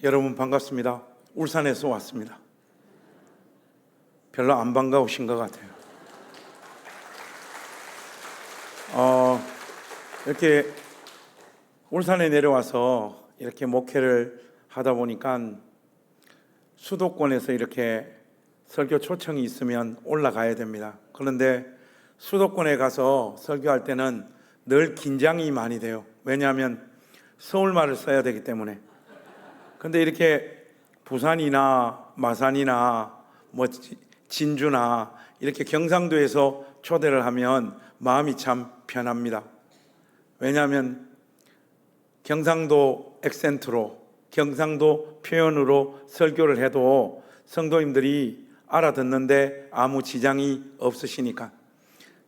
여러분 반갑습니다. 울산에서 왔습니다. 별로 안 반가우신 것 같아요. 이렇게 울산에 내려와서 이렇게 목회를 하다 보니까 수도권에서 이렇게 설교 초청이 있으면 올라가야 됩니다. 그런데 수도권에 가서 설교할 때는 늘 긴장이 많이 돼요. 왜냐하면 서울말을 써야 되기 때문에. 근데 이렇게 부산이나 마산이나 진주나 이렇게 경상도에서 초대를 하면 마음이 참 편합니다. 왜냐하면 경상도 액센트로, 경상도 표현으로 설교를 해도 성도님들이 알아듣는데 아무 지장이 없으시니까.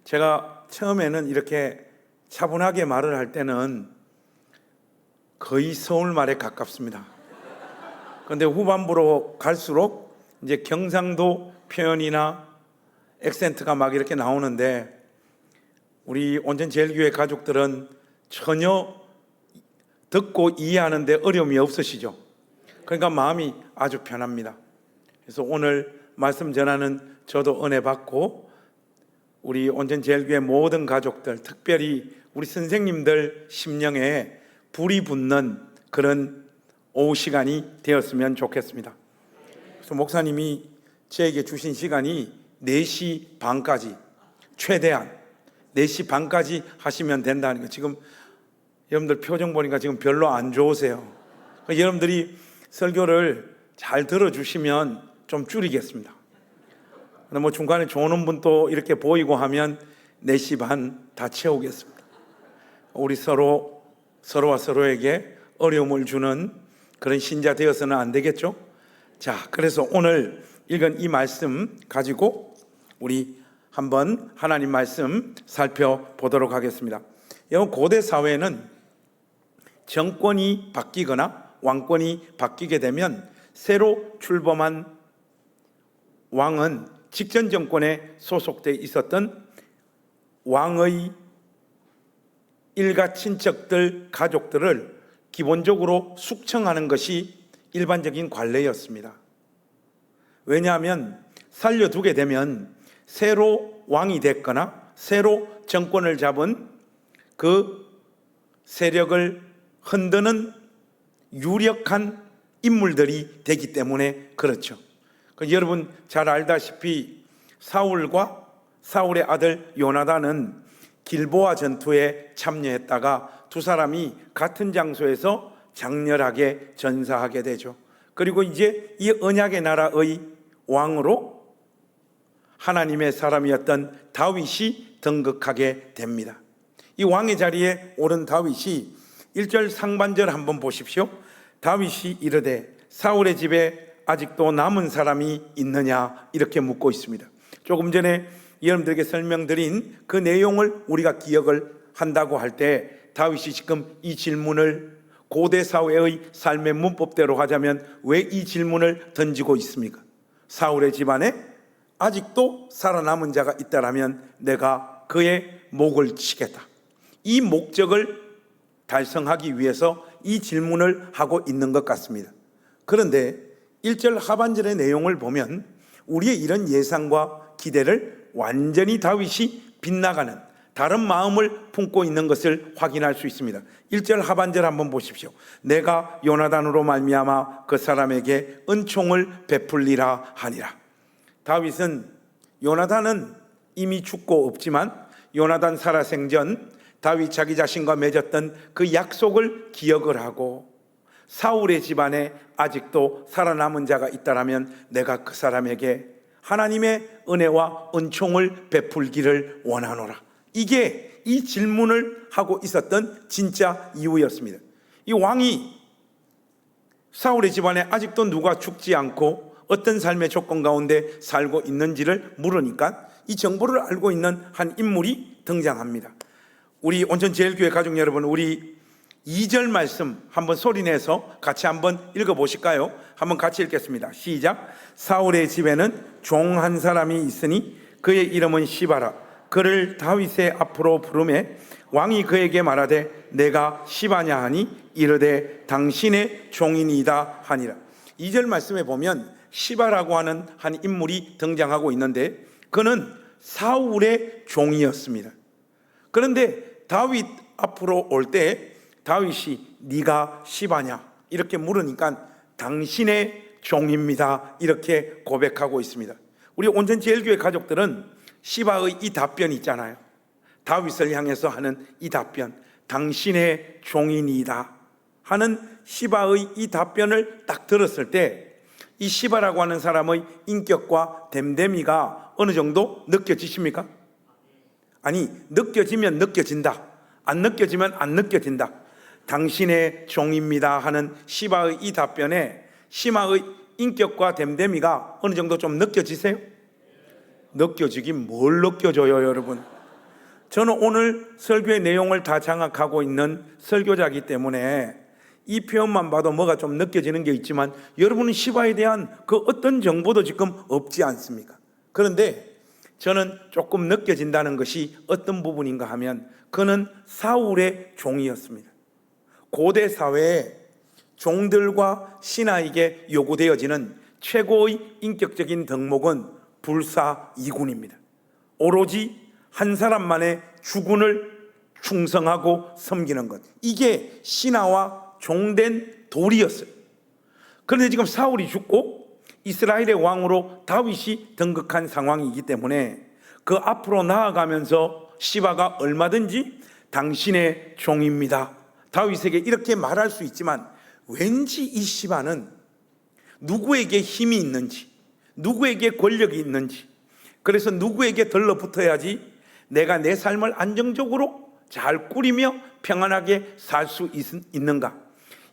제가 처음에는 이렇게 차분하게 말을 할 때는 거의 서울말에 가깝습니다. 그런데 후반부로 갈수록 이제 경상도 표현이나 액센트가 막 이렇게 나오는데 우리 온전제일교회 가족들은 전혀 듣고 이해하는데 어려움이 없으시죠? 그러니까 마음이 아주 편합니다. 그래서 오늘 말씀 전하는 저도 은혜 받고 우리 온전제일교회 모든 가족들, 특별히 우리 선생님들 심령에 불이 붙는 그런 오후 시간이 되었으면 좋겠습니다. 그래서 목사님이 저에게 주신 시간이 4시 반까지, 최대한 4시 반까지 하시면 된다는 거. 지금 여러분들 표정 보니까 지금 별로 안 좋으세요. 여러분들이 설교를 잘 들어주시면 좀 줄이겠습니다. 근데 중간에 좋은 분도 이렇게 보이고 하면 4시 반 다 채우겠습니다. 우리 서로와 서로에게 어려움을 주는 그런 신자 되어서는 안 되겠죠? 자, 그래서 오늘 읽은 이 말씀 가지고 우리 한번 하나님 말씀 살펴보도록 하겠습니다. 여러분, 고대 사회는 정권이 바뀌거나 왕권이 바뀌게 되면 새로 출범한 왕은 직전 정권에 소속되어 있었던 왕의 일가 친척들, 가족들을 기본적으로 숙청하는 것이 일반적인 관례였습니다. 왜냐하면 살려두게 되면 새로 왕이 됐거나 새로 정권을 잡은 그 세력을 흔드는 유력한 인물들이 되기 때문에 그렇죠. 여러분 잘 알다시피 사울과 사울의 아들 요나단은 길보아 전투에 참여했다가 두 사람이 같은 장소에서 장렬하게 전사하게 되죠. 그리고 이제 이 언약의 나라의 왕으로 하나님의 사람이었던 다윗이 등극하게 됩니다. 이 왕의 자리에 오른 다윗이 1절 상반절 한번 보십시오. 다윗이 이르되 사울의 집에 아직도 남은 사람이 있느냐 이렇게 묻고 있습니다. 조금 전에 여러분들에게 설명드린 그 내용을 우리가 기억을 한다고 할 때 다윗이 지금 이 질문을 고대 사회의 삶의 문법대로 하자면 왜 이 질문을 던지고 있습니까? 사울의 집안에 아직도 살아남은 자가 있다라면 내가 그의 목을 치겠다. 이 목적을 달성하기 위해서 이 질문을 하고 있는 것 같습니다. 그런데 1절 하반절의 내용을 보면 우리의 이런 예상과 기대를 완전히 다윗이 빗나가는 다른 마음을 품고 있는 것을 확인할 수 있습니다. 1절 하반절 한번 보십시오. 내가 요나단으로 말미암아 그 사람에게 은총을 베풀리라 하니라. 다윗은 요나단은 이미 죽고 없지만 요나단 살아생전 다윗 자기 자신과 맺었던 그 약속을 기억을 하고 사울의 집안에 아직도 살아남은 자가 있다라면 내가 그 사람에게 하나님의 은혜와 은총을 베풀기를 원하노라. 이게 이 질문을 하고 있었던 진짜 이유였습니다. 이 왕이 사울의 집안에 아직도 누가 죽지 않고 어떤 삶의 조건 가운데 살고 있는지를 물으니까 이 정보를 알고 있는 한 인물이 등장합니다. 우리 온전제일교회 가족 여러분, 우리 2절 말씀 한번 소리내서 같이 한번 읽어보실까요? 한번 같이 읽겠습니다. 시작. 사울의 집에는 종 한 사람이 있으니 그의 이름은 시바라. 그를 다윗의 앞으로 부르매 왕이 그에게 말하되 내가 시바냐 하니 이르되 당신의 종이니이다 하니라. 2절 말씀에 보면 시바라고 하는 한 인물이 등장하고 있는데 그는 사울의 종이었습니다. 그런데 다윗 앞으로 올 때 다윗이 네가 시바냐 이렇게 물으니까 당신의 종입니다 이렇게 고백하고 있습니다. 우리 온전제일교회 가족들은 시바의 이 답변 있잖아요. 다윗을 향해서 하는 이 답변, 당신의 종이니이다 하는 시바의 이 답변을 딱 들었을 때 이 시바라고 하는 사람의 인격과 됨됨이가 어느 정도 느껴지십니까? 아니, 느껴지면 느껴진다, 안 느껴지면 안 느껴진다. 당신의 종입니다 하는 시바의 이 답변에 시바의 인격과 됨됨이가 어느 정도 좀 느껴지세요? 느껴지긴 뭘 느껴져요, 여러분? 저는 오늘 설교의 내용을 다 장악하고 있는 설교자이기 때문에 이 표현만 봐도 뭐가 좀 느껴지는 게 있지만 여러분은 시바에 대한 그 어떤 정보도 지금 없지 않습니까? 그런데 저는 조금 느껴진다는 것이 어떤 부분인가 하면 그는 사울의 종이었습니다. 고대 사회에 종들과 신하에게 요구되어지는 최고의 인격적인 덕목은 불사이군입니다. 오로지 한 사람만의 주군을 충성하고 섬기는 것, 이게 신하와 종된 도리였어요. 그런데 지금 사울이 죽고 이스라엘의 왕으로 다윗이 등극한 상황이기 때문에 그 앞으로 나아가면서 시바가 얼마든지 당신의 종입니다 다윗에게 이렇게 말할 수 있지만 왠지 이 시바는 누구에게 힘이 있는지, 누구에게 권력이 있는지, 그래서 누구에게 들러붙어야지 내가 내 삶을 안정적으로 잘 꾸리며 평안하게 살 수 있는가,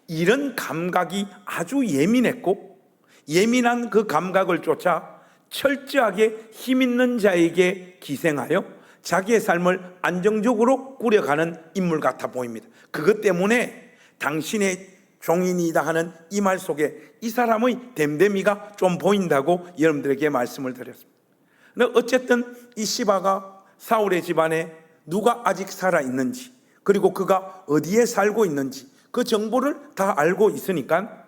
이런 감각이 아주 예민했고 예민한 그 감각을 쫓아 철저하게 힘 있는 자에게 기생하여 자기의 삶을 안정적으로 꾸려가는 인물 같아 보입니다. 그것 때문에 당신의 종인이다 하는 이 말 속에 이 사람의 됨됨이가 좀 보인다고 여러분들에게 말씀을 드렸습니다. 근데 어쨌든 이 시바가 사울의 집안에 누가 아직 살아있는지, 그리고 그가 어디에 살고 있는지 그 정보를 다 알고 있으니까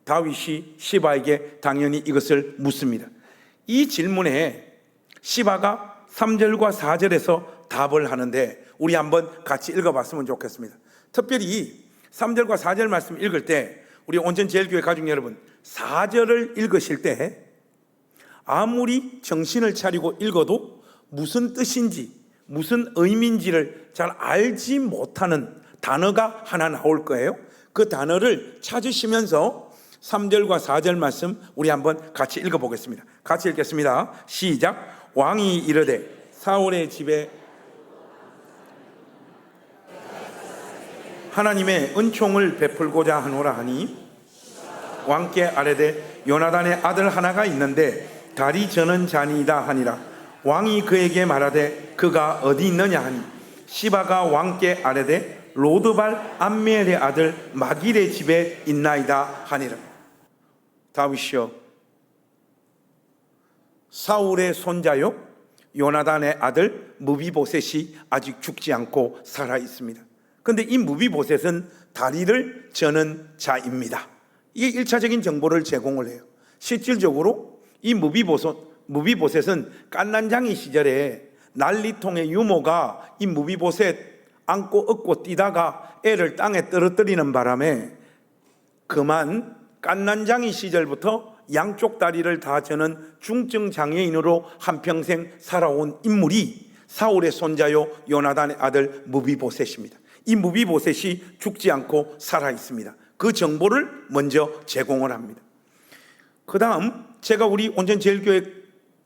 다윗이 시바에게 당연히 이것을 묻습니다. 이 질문에 시바가 3절과 4절에서 답을 하는데 우리 한번 같이 읽어봤으면 좋겠습니다. 특별히 3절과 4절 말씀 읽을 때 우리 온전제일교회 가족 여러분, 4절을 읽으실 때 아무리 정신을 차리고 읽어도 무슨 뜻인지 무슨 의미인지를 잘 알지 못하는 단어가 하나 나올 거예요. 그 단어를 찾으시면서 3절과 4절 말씀 우리 한번 같이 읽어보겠습니다. 같이 읽겠습니다. 시작. 왕이 이르되 사울의 집에 하나님의 은총을 베풀고자 하노라 하니 왕께 아뢰되 요나단의 아들 하나가 있는데 다리 저는 자니이다 하니라. 왕이 그에게 말하되 그가 어디 있느냐 하니 시바가 왕께 아뢰되 로드발 암미엘의 아들 마길의 집에 있나이다 하니라. 다윗이여, 사울의 손자요 요나단의 아들 무비보셋이 아직 죽지 않고 살아 있습니다. 그런데 이 무비보셋은 다리를 저는 자입니다. 이게 1차적인 정보를 제공을 해요. 실질적으로 이 무비보셋은 깐난장이 시절에 난리통의 유모가 이 무비보셋 안고 업고 뛰다가 애를 땅에 떨어뜨리는 바람에 그만 깐난장이 시절부터 양쪽 다리를 다 저는 중증 장애인으로 한평생 살아온 인물이 사울의 손자요 요나단의 아들 무비보셋입니다. 이 무비보셋이 죽지 않고 살아 있습니다. 그 정보를 먼저 제공을 합니다. 그 다음 제가 우리 온전제일교회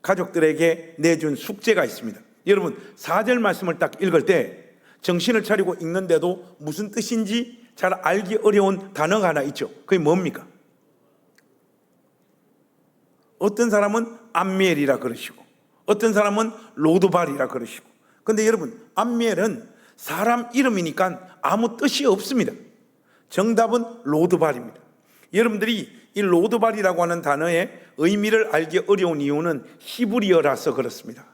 가족들에게 내준 숙제가 있습니다. 여러분 4절 말씀을 딱 읽을 때 정신을 차리고 읽는데도 무슨 뜻인지 잘 알기 어려운 단어가 하나 있죠. 그게 뭡니까? 어떤 사람은 암미엘이라 그러시고 어떤 사람은 로드발이라 그러시고, 근데 여러분 암미엘은 사람 이름이니까 아무 뜻이 없습니다. 정답은 로드발입니다. 여러분들이 이 로드발이라고 하는 단어의 의미를 알기 어려운 이유는 히브리어라서 그렇습니다.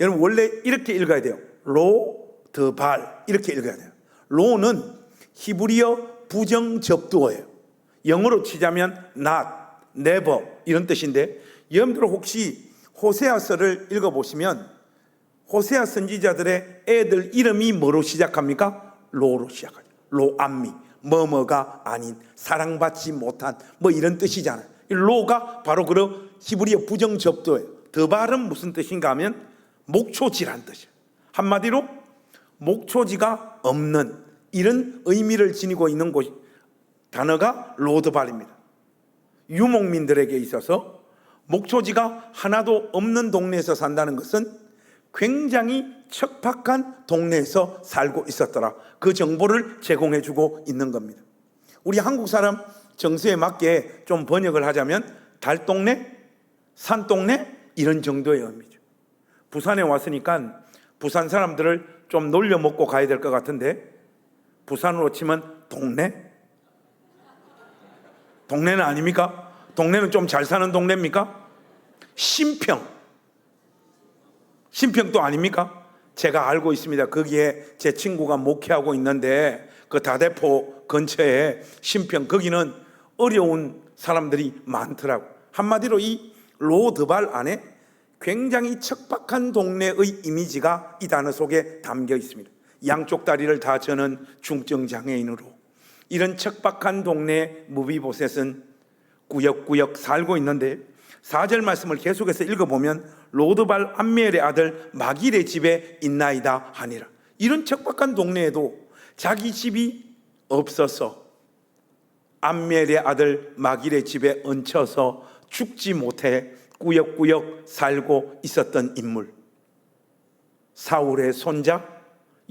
여러분 원래 이렇게 읽어야 돼요. 로드발 이렇게 읽어야 돼요. 로는 히브리어 부정접두어예요. 영어로 치자면 not, never 이런 뜻인데, 여러분들 혹시 호세아서를 읽어보시면 호세아 선지자들의 애들 이름이 뭐로 시작합니까? 로로 시작하죠. 로암미, 뭐뭐가 아닌, 사랑받지 못한, 뭐 이런 뜻이잖아요. 이 로가 바로 그런 히브리어 부정접두어예요. 드발은 무슨 뜻인가 하면 목초지란 뜻이에요. 한마디로 목초지가 없는 이런 의미를 지니고 있는 곳, 단어가 로드발입니다. 유목민들에게 있어서 목초지가 하나도 없는 동네에서 산다는 것은 굉장히 척박한 동네에서 살고 있었더라, 그 정보를 제공해 주고 있는 겁니다. 우리 한국 사람 정서에 맞게 좀 번역을 하자면 달동네, 산동네 이런 정도의 의미죠. 부산에 왔으니까 부산 사람들을 좀 놀려먹고 가야 될 것 같은데, 부산으로 치면 동네? 동네는 아닙니까? 동네는 좀 잘 사는 동네입니까? 신평도 아닙니까? 제가 알고 있습니다. 거기에 제 친구가 목회하고 있는데 그 다대포 근처에 신평, 거기는 어려운 사람들이 많더라고. 한마디로 이 로드발 안에 굉장히 척박한 동네의 이미지가 이 단어 속에 담겨 있습니다. 양쪽 다리를 다 저는 중증 장애인으로 이런 척박한 동네 무비보셋은 꾸역꾸역 살고 있는데, 4절 말씀을 계속해서 읽어보면 로드발 암미엘의 아들 마길의 집에 있나이다 하니라. 이런 척박한 동네에도 자기 집이 없어서 암미엘의 아들 마길의 집에 얹혀서 죽지 못해 꾸역꾸역 살고 있었던 인물, 사울의 손자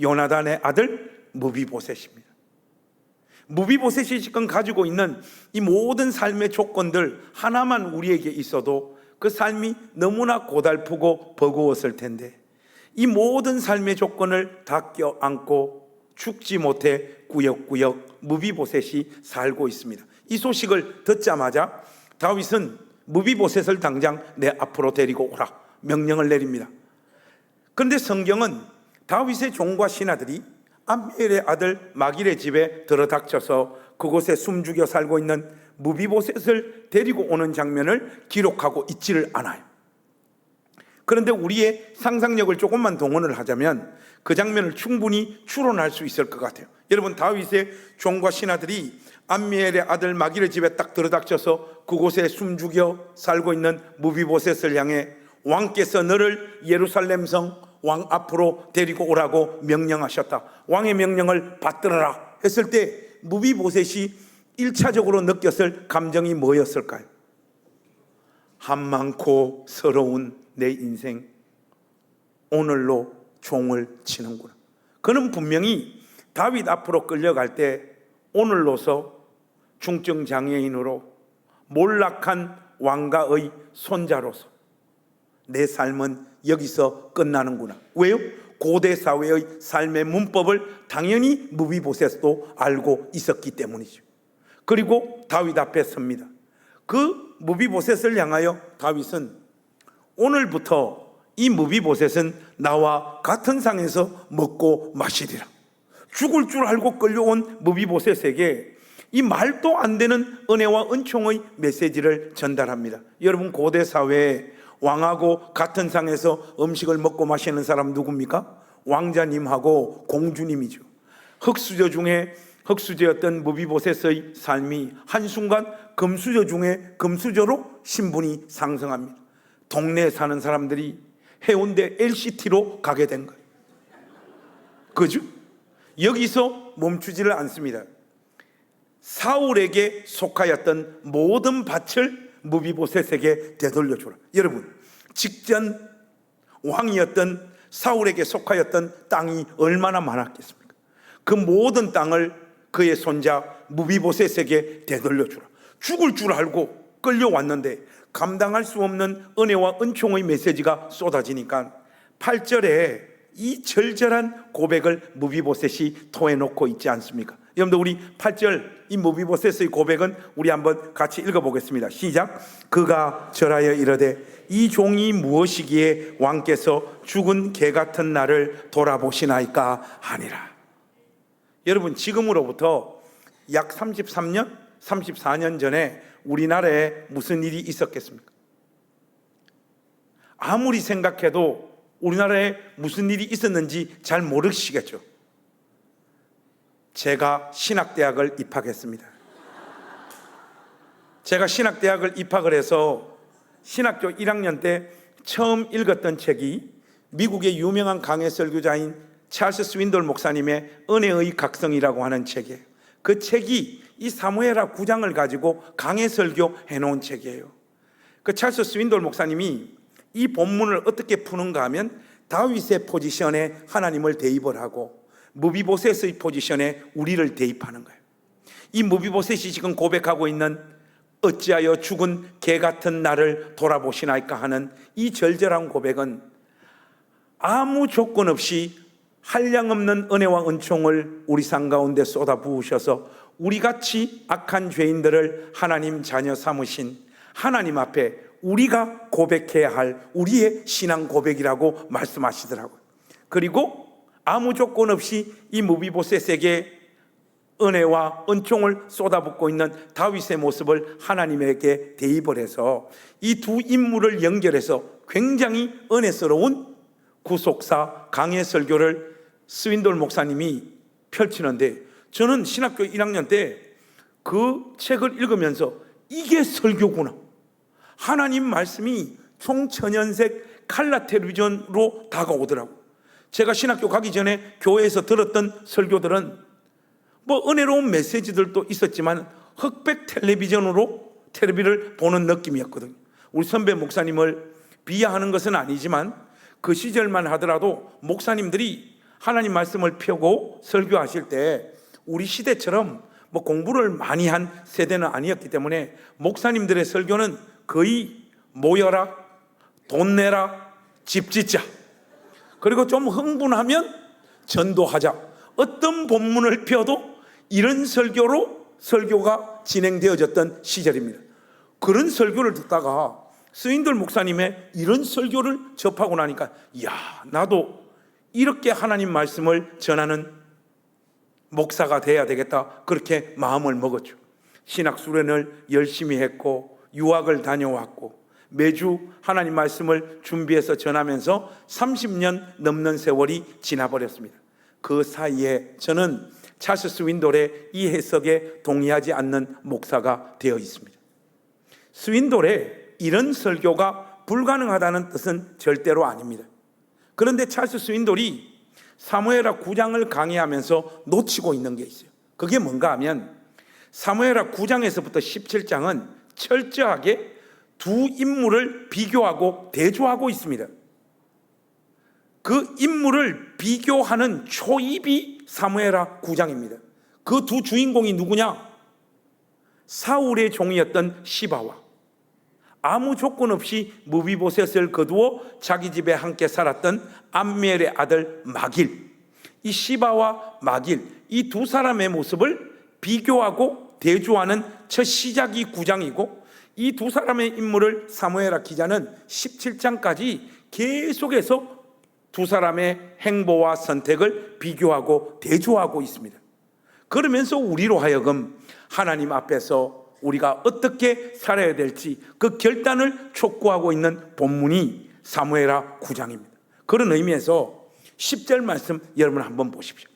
요나단의 아들 무비보셋입니다. 무비보셋이 지금 가지고 있는 이 모든 삶의 조건들 하나만 우리에게 있어도 그 삶이 너무나 고달프고 버거웠을 텐데, 이 모든 삶의 조건을 다 껴안고 죽지 못해 꾸역꾸역 무비보셋이 살고 있습니다. 이 소식을 듣자마자 다윗은 무비보셋을 당장 내 앞으로 데리고 오라 명령을 내립니다. 그런데 성경은 다윗의 종과 신하들이 암미엘의 아들 마길의 집에 들어닥쳐서 그곳에 숨죽여 살고 있는 무비보셋을 데리고 오는 장면을 기록하고 있지를 않아요. 그런데 우리의 상상력을 조금만 동원을 하자면 그 장면을 충분히 추론할 수 있을 것 같아요. 여러분, 다윗의 종과 신하들이 암미엘의 아들 마길의 집에 딱 들어닥쳐서 그곳에 숨죽여 살고 있는 무비보셋을 향해 왕께서 너를 예루살렘 성 왕 앞으로 데리고 오라고 명령하셨다, 왕의 명령을 받들어라 했을 때 무비보셋이 1차적으로 느꼈을 감정이 뭐였을까요? 한많고 서러운 내 인생, 오늘로 종을 치는구나. 그는 분명히 다윗 앞으로 끌려갈 때 오늘로서 중증 장애인으로 몰락한 왕가의 손자로서 내 삶은 여기서 끝나는구나. 왜요? 고대 사회의 삶의 문법을 당연히 무비보셋도 알고 있었기 때문이죠. 그리고 다윗 앞에 섭니다. 그 무비보셋을 향하여 다윗은 오늘부터 이 무비보셋은 나와 같은 상에서 먹고 마시리라. 죽을 줄 알고 끌려온 무비보셋에게 이 말도 안 되는 은혜와 은총의 메시지를 전달합니다. 여러분, 고대 사회에 왕하고 같은 상에서 음식을 먹고 마시는 사람 누굽니까? 왕자님하고 공주님이죠. 흙수저 중에 흙수저였던 무비보셋의 삶이 한순간 금수저 중에 금수저로 신분이 상승합니다. 동네에 사는 사람들이 해운대 LCT로 가게 된 거예요. 그죠? 여기서 멈추지를 않습니다. 사울에게 속하였던 모든 밭을 무비보셋에게 되돌려주라. 여러분, 직전 왕이었던 사울에게 속하였던 땅이 얼마나 많았겠습니까? 그 모든 땅을 그의 손자 무비보셋에게 되돌려주라. 죽을 줄 알고 끌려왔는데 감당할 수 없는 은혜와 은총의 메시지가 쏟아지니까 8절에 이 절절한 고백을 무비보셋이 토해놓고 있지 않습니까? 여러분들 우리 8절 이 무비보셋의 고백은 우리 한번 같이 읽어보겠습니다. 시작. 그가 절하여 이르되 이 종이 무엇이기에 왕께서 죽은 개 같은 나를 돌아보시나이까 하니라. 여러분, 지금으로부터 약 33년, 34년 전에 우리나라에 무슨 일이 있었겠습니까? 아무리 생각해도 우리나라에 무슨 일이 있었는지 잘 모르시겠죠. 제가 신학대학을 입학했습니다. 제가 신학대학을 입학을 해서 신학교 1학년 때 처음 읽었던 책이 미국의 유명한 강해 설교자인 찰스 스윈돌 목사님의 은혜의 각성이라고 하는 책이에요. 그 책이 이 사무엘하 9장을 가지고 강해 설교 해놓은 책이에요. 그 찰스 스윈돌 목사님이 이 본문을 어떻게 푸는가 하면 다윗의 포지션에 하나님을 대입을 하고 무비보셋의 포지션에 우리를 대입하는 거예요. 이 무비보셋이 지금 고백하고 있는 어찌하여 죽은 개 같은 나를 돌아보시나이까 하는 이 절절한 고백은 아무 조건 없이 한량없는 은혜와 은총을 우리 삶 가운데 쏟아 부으셔서 우리같이 악한 죄인들을 하나님 자녀 삼으신 하나님 앞에 우리가 고백해야 할 우리의 신앙 고백이라고 말씀하시더라고요. 그리고 아무 조건 없이 이 무비보셋에게 은혜와 은총을 쏟아붓고 있는 다윗의 모습을 하나님에게 대입을 해서 이 두 인물을 연결해서 굉장히 은혜스러운 구속사 강해 설교를 스윈돌 목사님이 펼치는데, 저는 신학교 1학년 때 그 책을 읽으면서 이게 설교구나, 하나님 말씀이 총천연색 칼라 텔레비전으로 다가오더라고요. 제가 신학교 가기 전에 교회에서 들었던 설교들은 뭐 은혜로운 메시지들도 있었지만 흑백 텔레비전으로 텔레비를 보는 느낌이었거든요. 우리 선배 목사님을 비하하는 것은 아니지만 그 시절만 하더라도 목사님들이 하나님 말씀을 펴고 설교하실 때 우리 시대처럼 뭐 공부를 많이 한 세대는 아니었기 때문에 목사님들의 설교는 거의 모여라, 돈 내라, 집 짓자, 그리고 좀 흥분하면 전도하자, 어떤 본문을 펴도 이런 설교로 설교가 진행되어졌던 시절입니다. 그런 설교를 듣다가 스윈돌 목사님의 이런 설교를 접하고 나니까 나도 이렇게 하나님 말씀을 전하는 목사가 돼야 되겠다, 그렇게 마음을 먹었죠. 신학 수련을 열심히 했고 유학을 다녀왔고 매주 하나님 말씀을 준비해서 전하면서 30년 넘는 세월이 지나버렸습니다. 그 사이에 저는 찰스 스윈돌의 이 해석에 동의하지 않는 목사가 되어 있습니다. 스윈돌의 이런 설교가 불가능하다는 뜻은 절대로 아닙니다. 그런데 찰스 스윈돌이 사무엘하 9장을 강의하면서 놓치고 있는 게 있어요. 그게 뭔가 하면 사무엘하 9장에서부터 17장은 철저하게 두 인물을 비교하고 대조하고 있습니다. 그 인물을 비교하는 초입이 사무엘하 9장입니다. 그 두 주인공이 누구냐? 사울의 종이었던 시바와 아무 조건 없이 무비보셋을 거두어 자기 집에 함께 살았던 암미엘의 아들 마길, 이 시바와 마길, 이 두 사람의 모습을 비교하고 대조하는 첫 시작이 9장이고 이 두 사람의 인물을 사무엘하 기자는 17장까지 계속해서 두 사람의 행보와 선택을 비교하고 대조하고 있습니다. 그러면서 우리로 하여금 하나님 앞에서 우리가 어떻게 살아야 될지 그 결단을 촉구하고 있는 본문이 사무엘하 9장입니다. 그런 의미에서 10절 말씀 여러분 한번 보십시오.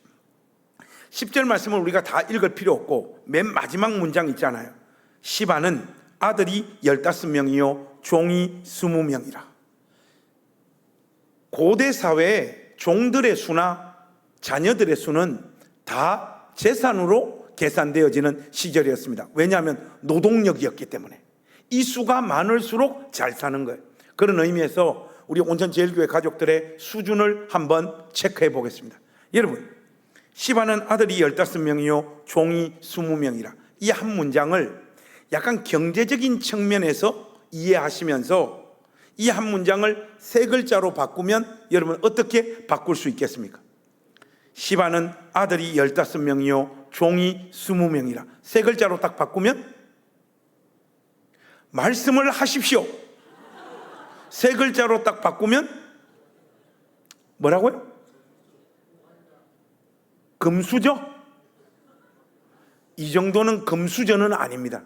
10절 말씀을 우리가 다 읽을 필요 없고 맨 마지막 문장 있잖아요. 시바는 아들이 15명이요 종이 20명이라. 고대 사회에 종들의 수나 자녀들의 수는 다 재산으로 계산되어지는 시절이었습니다. 왜냐하면 노동력이었기 때문에 이 수가 많을수록 잘 사는 거예요. 그런 의미에서 우리 온천제일교회 가족들의 수준을 한번 체크해 보겠습니다. 여러분, 시바는 아들이 15명이요 종이 20명이라. 이 한 문장을 약간 경제적인 측면에서 이해하시면서 이 한 문장을 세 글자로 바꾸면 여러분 어떻게 바꿀 수 있겠습니까? 시바는 아들이 15명이요 종이 20명이라. 세 글자로 딱 바꾸면 말씀을 하십시오. 세 글자로 딱 바꾸면 뭐라고요? 금수저? 이 정도는 금수저는 아닙니다.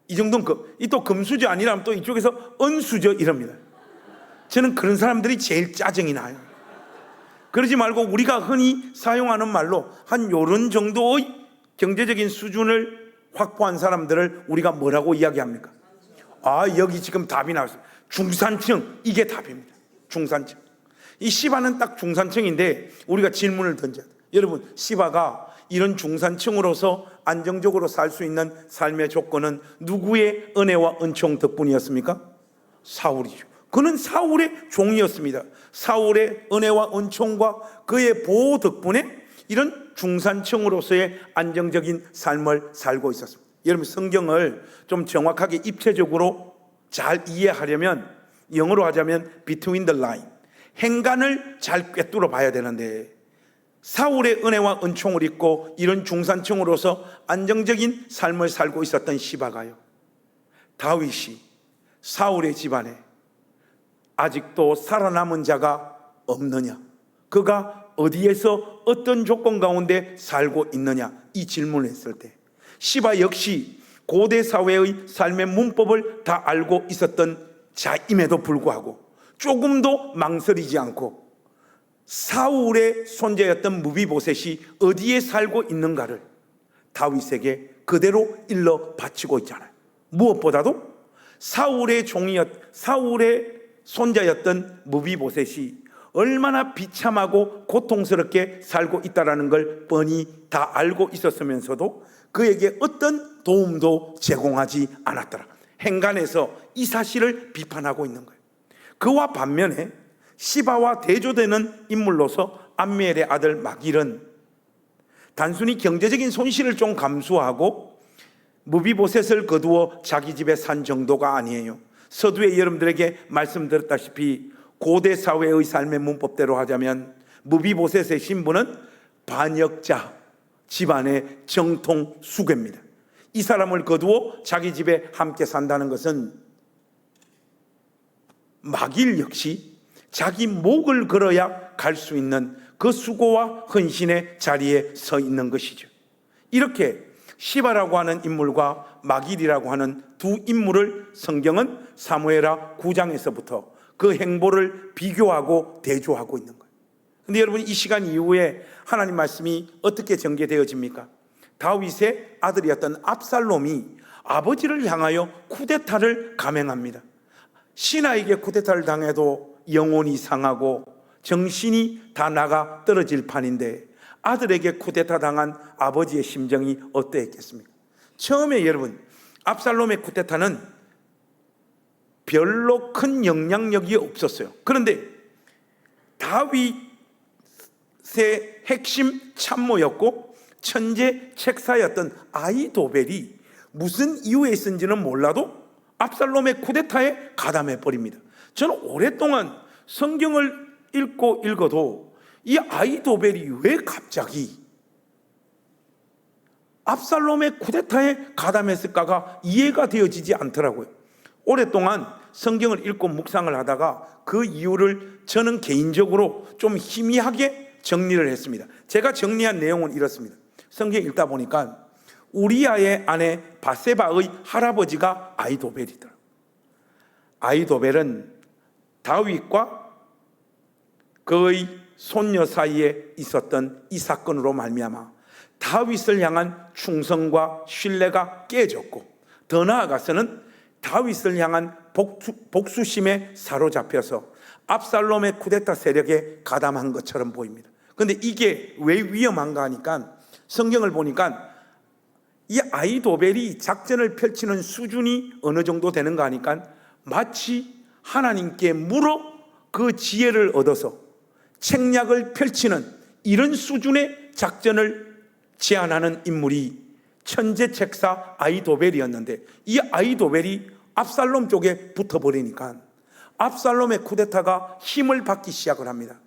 이 정도는 또 금수저 아니라면 또 이쪽에서 은수저 이럽니다. 저는 그런 사람들이 제일 짜증이 나요. 그러지 말고 우리가 흔히 사용하는 말로 한 요런 정도의 경제적인 수준을 확보한 사람들을 우리가 뭐라고 이야기합니까? 여기 지금 답이 나왔어요. 중산층, 이게 답입니다. 중산층. 이 시바는 딱 중산층인데 우리가 질문을 던져야 돼요. 여러분, 시바가 이런 중산층으로서 안정적으로 살 수 있는 삶의 조건은 누구의 은혜와 은총 덕분이었습니까? 사울이죠. 그는 사울의 종이었습니다. 사울의 은혜와 은총과 그의 보호 덕분에 이런 중산층으로서의 안정적인 삶을 살고 있었습니다. 여러분, 성경을 좀 정확하게 입체적으로 잘 이해하려면 영어로 하자면 between the line, 행간을 잘 꿰뚫어 봐야 되는데, 사울의 은혜와 은총을 입고 이런 중산층으로서 안정적인 삶을 살고 있었던 시바가요, 다윗이 사울의 집안에 아직도 살아남은 자가 없느냐, 그가 어디에서 어떤 조건 가운데 살고 있느냐, 이 질문을 했을 때 시바 역시 고대 사회의 삶의 문법을 다 알고 있었던 자임에도 불구하고 조금도 망설이지 않고 사울의 손자였던 무비보셋이 어디에 살고 있는가를 다윗에게 그대로 일러 바치고 있잖아요. 무엇보다도 사울의 손자였던 무비보셋이 얼마나 비참하고 고통스럽게 살고 있다는 걸 뻔히 다 알고 있었으면서도 그에게 어떤 도움도 제공하지 않았더라. 행간에서 이 사실을 비판하고 있는 거예요. 그와 반면에 시바와 대조되는 인물로서 암미엘의 아들 마길은 단순히 경제적인 손실을 좀 감수하고 무비보셋을 거두어 자기 집에 산 정도가 아니에요. 서두에 여러분들에게 말씀드렸다시피 고대 사회의 삶의 문법대로 하자면 무비보셋의 신분은 반역자, 집안의 정통 수괴입니다. 이 사람을 거두어 자기 집에 함께 산다는 것은 마길 역시 자기 목을 걸어야 갈 수 있는 그 수고와 헌신의 자리에 서 있는 것이죠. 이렇게 시바라고 하는 인물과 마길이라고 하는 두 인물을 성경은 사무엘하 9장에서부터 그 행보를 비교하고 대조하고 있는 거예요. 그런데 여러분, 이 시간 이후에 하나님 말씀이 어떻게 전개되어집니까? 다윗의 아들이었던 압살롬이 아버지를 향하여 쿠데타를 감행합니다. 신하에게 쿠데타를 당해도 영혼이 상하고 정신이 다 나가 떨어질 판인데 아들에게 쿠데타 당한 아버지의 심정이 어떠했겠습니까? 처음에 여러분, 압살롬의 쿠데타는 별로 큰 영향력이 없었어요. 그런데 다윗의 핵심 참모였고 천재 책사였던 아히도벨이 무슨 이유에 있었는지는 몰라도 압살롬의 쿠데타에 가담해 버립니다. 저는 오랫동안 성경을 읽어도 이 아히도벨이 왜 갑자기 압살롬의 쿠데타에 가담했을까가 이해가 되어지지 않더라고요. 오랫동안 성경을 읽고 묵상을 하다가 그 이유를 저는 개인적으로 좀 희미하게 정리를 했습니다. 제가 정리한 내용은 이렇습니다. 성경 읽다 보니까 우리아의 아내 바세바의 할아버지가 아히도벨이더라고요. 아히도벨은 다윗과 그의 손녀 사이에 있었던 이 사건으로 말미암아 다윗을 향한 충성과 신뢰가 깨졌고, 더 나아가서는 다윗을 향한 복수심에 사로잡혀서 압살롬의 쿠데타 세력에 가담한 것처럼 보입니다. 그런데 이게 왜 위험한가 하니까 성경을 보니까 이 아히도벨이 작전을 펼치는 수준이 어느 정도 되는가 하니까 마치 하나님께 물어 그 지혜를 얻어서 책략을 펼치는 이런 수준의 작전을 제안하는 인물이 천재 책사 아히도벨이었는데, 이 아히도벨이 압살롬 쪽에 붙어버리니까 압살롬의 쿠데타가 힘을 받기 시작을 합니다.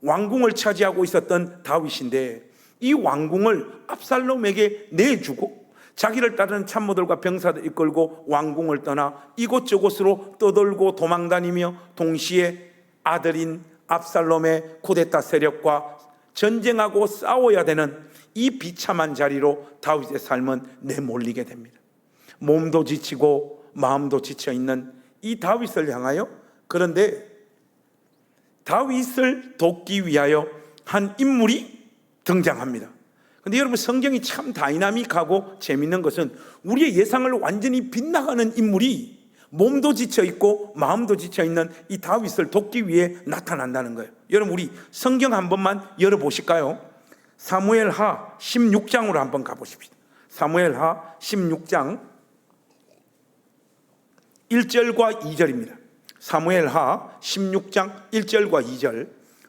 왕궁을 차지하고 있었던 다윗인데 이 왕궁을 압살롬에게 내주고 자기를 따르는 참모들과 병사들 이끌고 왕궁을 떠나 이곳저곳으로 떠돌고 도망다니며 동시에 아들인 압살롬의 쿠데타 세력과 전쟁하고 싸워야 되는 이 비참한 자리로 다윗의 삶은 내몰리게 됩니다. 몸도 지치고 마음도 지쳐있는 이 다윗을 향하여, 그런데 다윗을 돕기 위하여 한 인물이 등장합니다. 근데 여러분, 성경이 참 다이나믹하고 재밌는 것은 우리의 예상을 완전히 빗나가는 인물이 몸도 지쳐있고 마음도 지쳐있는 이 다윗을 돕기 위해 나타난다는 거예요. 여러분, 우리 성경 한 번만 열어보실까요? 사무엘하 16장으로 한번 가보십시다. 사무엘하 16장 1절과 2절입니다. 사무엘하 16장 1절과 2절.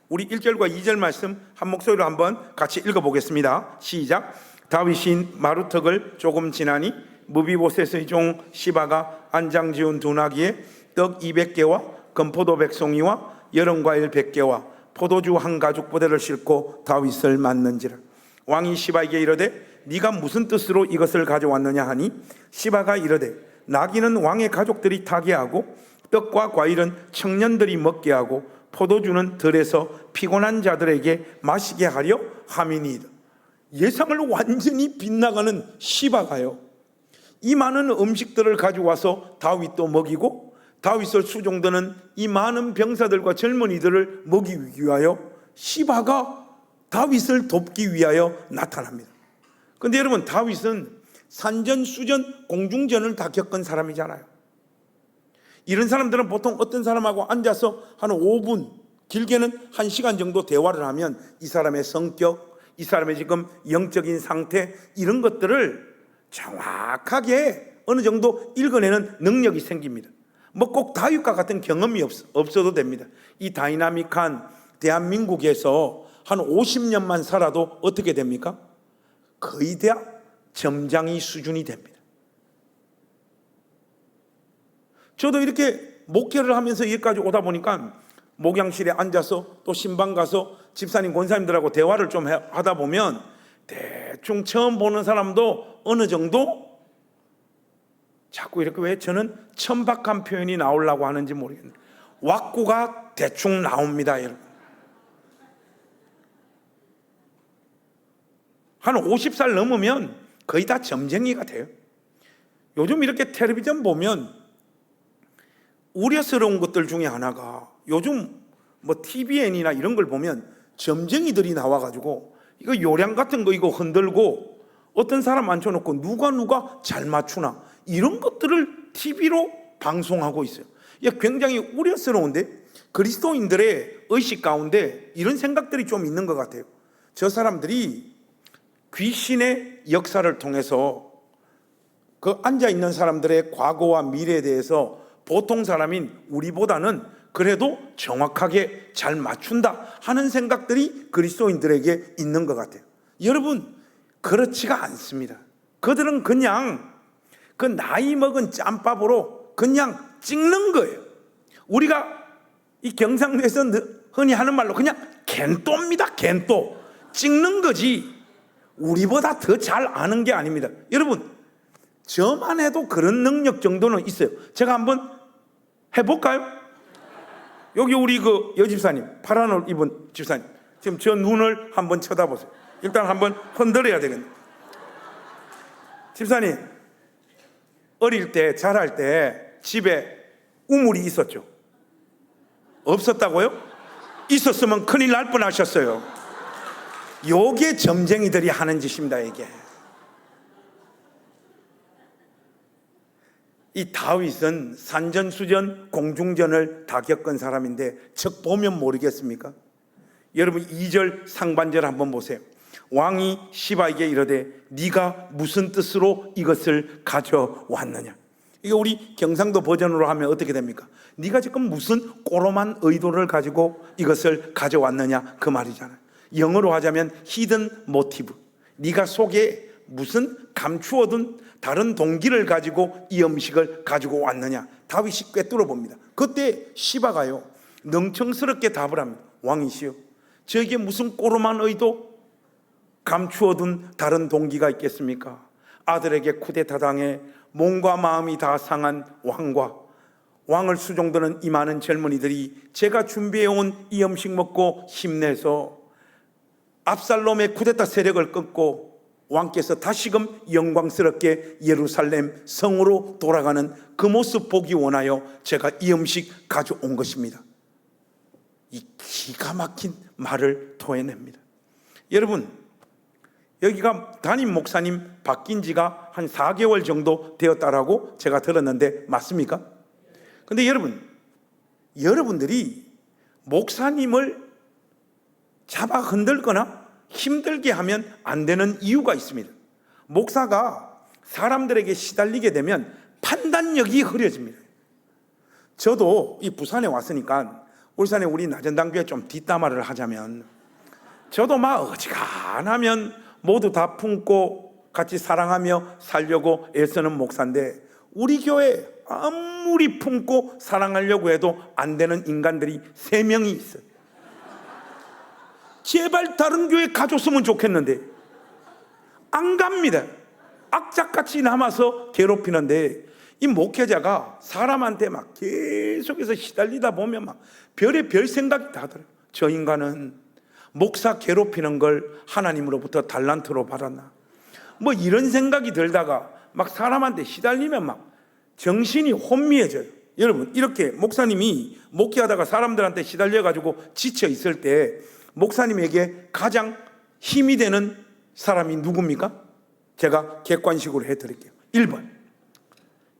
우리 1절과 2절 말씀 한 목소리로 한번 같이 읽어보겠습니다. 시작. 다윗이 마루턱을 조금 지나니 무비보셋의 종 시바가 안장 지은 두나기에 떡 200개와 건포도 100송이와 여름과일 100개와 포도주 한 가죽 부대를 싣고 다윗을 맞는지라. 왕이 시바에게 이르되 네가 무슨 뜻으로 이것을 가져왔느냐 하니 시바가 이르되 나귀는 왕의 가족들이 타게 하고 떡과 과일은 청년들이 먹게 하고 포도주는 들에서 피곤한 자들에게 마시게 하려 함이니이다. 예상을 완전히 빗나가는 시바가요, 이 많은 음식들을 가져와서 다윗도 먹이고 다윗을 수종드는 이 많은 병사들과 젊은이들을 먹이기 위하여 시바가 다윗을 돕기 위하여 나타납니다. 그런데 여러분, 다윗은 산전수전 공중전을 다 겪은 사람이잖아요. 이런 사람들은 보통 어떤 사람하고 앉아서 한 5분, 길게는 1시간 정도 대화를 하면 이 사람의 성격, 이 사람의 지금 영적인 상태, 이런 것들을 정확하게 어느 정도 읽어내는 능력이 생깁니다. 뭐 꼭 다윗과 같은 경험이 없어도 됩니다. 이 다이나믹한 대한민국에서 한 50년만 살아도 어떻게 됩니까? 거의 다 점장이 수준이 됩니다. 저도 이렇게 목회를 하면서 여기까지 오다 보니까 목양실에 앉아서 또 신방 가서 집사님, 권사님들하고 대화를 좀 하다 보면 대충 처음 보는 사람도 어느 정도 자꾸 이렇게, 왜 저는 천박한 표현이 나오려고 하는지 모르겠는데 왁구가 대충 나옵니다. 여러분, 한 50살 넘으면 거의 다 점쟁이가 돼요. 요즘 이렇게 텔레비전 보면 우려스러운 것들 중에 하나가, 요즘 뭐 TVN이나 이런 걸 보면 점쟁이들이 나와가지고 이거 요량 같은 거 이거 흔들고 어떤 사람 앉혀놓고 누가 잘 맞추나, 이런 것들을 TV로 방송하고 있어요. 이게 굉장히 우려스러운데, 그리스도인들의 의식 가운데 이런 생각들이 좀 있는 것 같아요. 저 사람들이 귀신의 역사를 통해서 그 앉아있는 사람들의 과거와 미래에 대해서 보통 사람인 우리보다는 그래도 정확하게 잘 맞춘다 하는 생각들이 그리스도인들에게 있는 것 같아요. 여러분, 그렇지가 않습니다. 그들은 그냥 그 나이 먹은 짬밥으로 그냥 찍는 거예요. 우리가 이 경상도에서 흔히 하는 말로 그냥 갠또입니다. 갠또. 찍는 거지 우리보다 더 잘 아는 게 아닙니다. 여러분, 저만 해도 그런 능력 정도는 있어요. 제가 한번 해볼까요? 여기 우리 그 여집사님, 파란 옷 입은 집사님, 지금 저 눈을 한번 쳐다보세요. 일단 한번 흔들어야 되겠네. 집사님, 어릴 때, 자랄 때 집에 우물이 있었죠? 없었다고요? 있었으면 큰일 날 뻔하셨어요. 요게 점쟁이들이 하는 짓입니다. 이게. 이 다윗은 산전수전 공중전을 다 겪은 사람인데 즉 보면 모르겠습니까? 여러분, 2절 상반절 한번 보세요. 왕이 시바에게 이르되 네가 무슨 뜻으로 이것을 가져왔느냐. 이게 우리 경상도 버전으로 하면 어떻게 됩니까? 네가 지금 무슨 꼬롬한 의도를 가지고 이것을 가져왔느냐, 그 말이잖아요. 영어로 하자면 hidden motive. 네가 속에 무슨 감추어둔 다른 동기를 가지고 이 음식을 가지고 왔느냐. 다윗이 꿰뚫어 봅니다. 그때 시바가요 능청스럽게 답을 합니다. 왕이시여, 저에게 무슨 꼬로만 의도, 감추어둔 다른 동기가 있겠습니까? 아들에게 쿠데타 당해 몸과 마음이 다 상한 왕과 왕을 수종드는 이 많은 젊은이들이 제가 준비해온 이 음식 먹고 힘내서 압살롬의 쿠데타 세력을 끊고 왕께서 다시금 영광스럽게 예루살렘 성으로 돌아가는 그 모습 보기 원하여 제가 이 음식 가져온 것입니다. 이 기가 막힌 말을 토해냅니다. 여러분, 여기가 담임 목사님 바뀐 지가 한 4개월 정도 되었다라고 제가 들었는데 맞습니까? 근데 여러분들이 목사님을 잡아 흔들거나 힘들게 하면 안 되는 이유가 있습니다. 목사가 사람들에게 시달리게 되면 판단력이 흐려집니다. 저도 이 부산에 왔으니까 울산에 우리 나전당교회 좀 뒷담화를 하자면 저도 막 어지간하면 모두 다 품고 같이 사랑하며 살려고 애쓰는 목사인데 우리 교회 아무리 품고 사랑하려고 해도 안 되는 인간들이 3명이 있어요. 제발 다른 교회 가줬으면 좋겠는데 안 갑니다. 악착같이 남아서 괴롭히는데 이 목회자가 사람한테 막 계속해서 시달리다 보면 막 별의 생각이 다 들어요. 저 인간은 목사 괴롭히는 걸 하나님으로부터 달란트로 받았나, 뭐 이런 생각이 들다가 막 사람한테 시달리면 막 정신이 혼미해져요. 여러분, 이렇게 목사님이 목회하다가 사람들한테 시달려가지고 지쳐 있을 때 목사님에게 가장 힘이 되는 사람이 누굽니까? 제가 객관식으로 해드릴게요. 1번,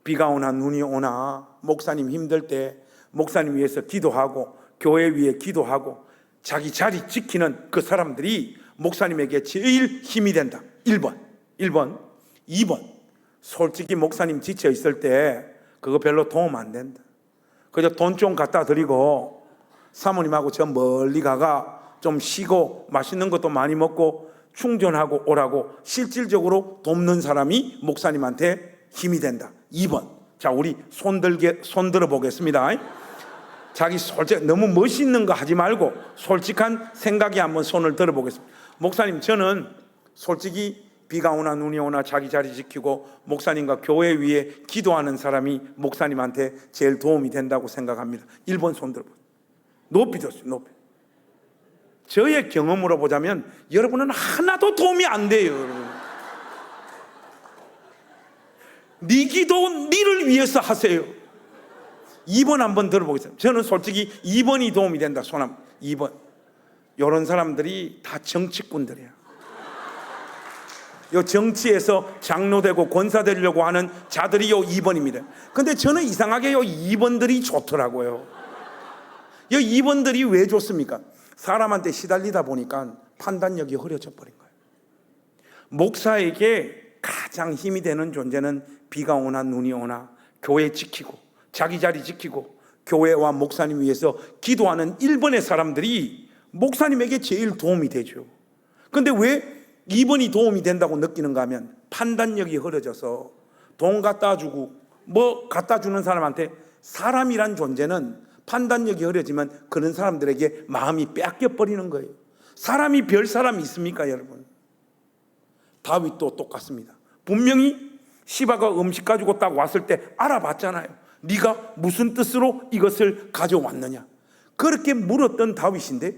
비가 오나 눈이 오나 목사님 힘들 때 목사님 위해서 기도하고 교회 위에 기도하고 자기 자리 지키는 그 사람들이 목사님에게 제일 힘이 된다. 1번. 2번, 솔직히 목사님 지쳐 있을 때 그거 별로 도움 안 된다. 그저 돈 좀 갖다 드리고 사모님하고 저 멀리 가가 좀 쉬고 맛있는 것도 많이 먹고 충전하고 오라고 실질적으로 돕는 사람이 목사님한테 힘이 된다. 2번. 자, 우리 손 들어 보겠습니다. 자기 솔직, 너무 멋있는 거 하지 말고 솔직한 생각에 한번 손을 들어 보겠습니다. 목사님, 저는 솔직히 비가 오나 눈이 오나 자기 자리 지키고 목사님과 교회 위에 기도하는 사람이 목사님한테 제일 도움이 된다고 생각합니다. 1번 손 들어 보세요. 높이 들었어요. 높이. 저의 경험으로 보자면 여러분은 하나도 도움이 안 돼요. 여러분. 네 기도 니를 위해서 하세요. 2번 한번 들어보겠습니다. 저는 솔직히 2번이 도움이 된다. 손함 2번. 이런 사람들이 다 정치꾼들이에요. 요 정치에서 장로되고 권사 되려고 하는 자들이 요 2번입니다. 근데 저는 이상하게 요 2번들이 좋더라고요. 요 2번들이 왜 좋습니까? 사람한테 시달리다 보니까 판단력이 흐려져 버린 거예요. 목사에게 가장 힘이 되는 존재는 비가 오나 눈이 오나 교회 지키고 자기 자리 지키고 교회와 목사님 위해서 기도하는 1번의 사람들이 목사님에게 제일 도움이 되죠. 근데 왜 2번이 도움이 된다고 느끼는가 하면 판단력이 흐려져서 돈 갖다 주고 뭐 갖다 주는 사람한테, 사람이란 존재는 판단력이 흐려지면 그런 사람들에게 마음이 뺏겨버리는 거예요. 사람이 별 사람이 있습니까, 여러분? 다윗도 똑같습니다. 분명히 시바가 음식 가지고 딱 왔을 때 알아봤잖아요. 네가 무슨 뜻으로 이것을 가져왔느냐. 그렇게 물었던 다윗인데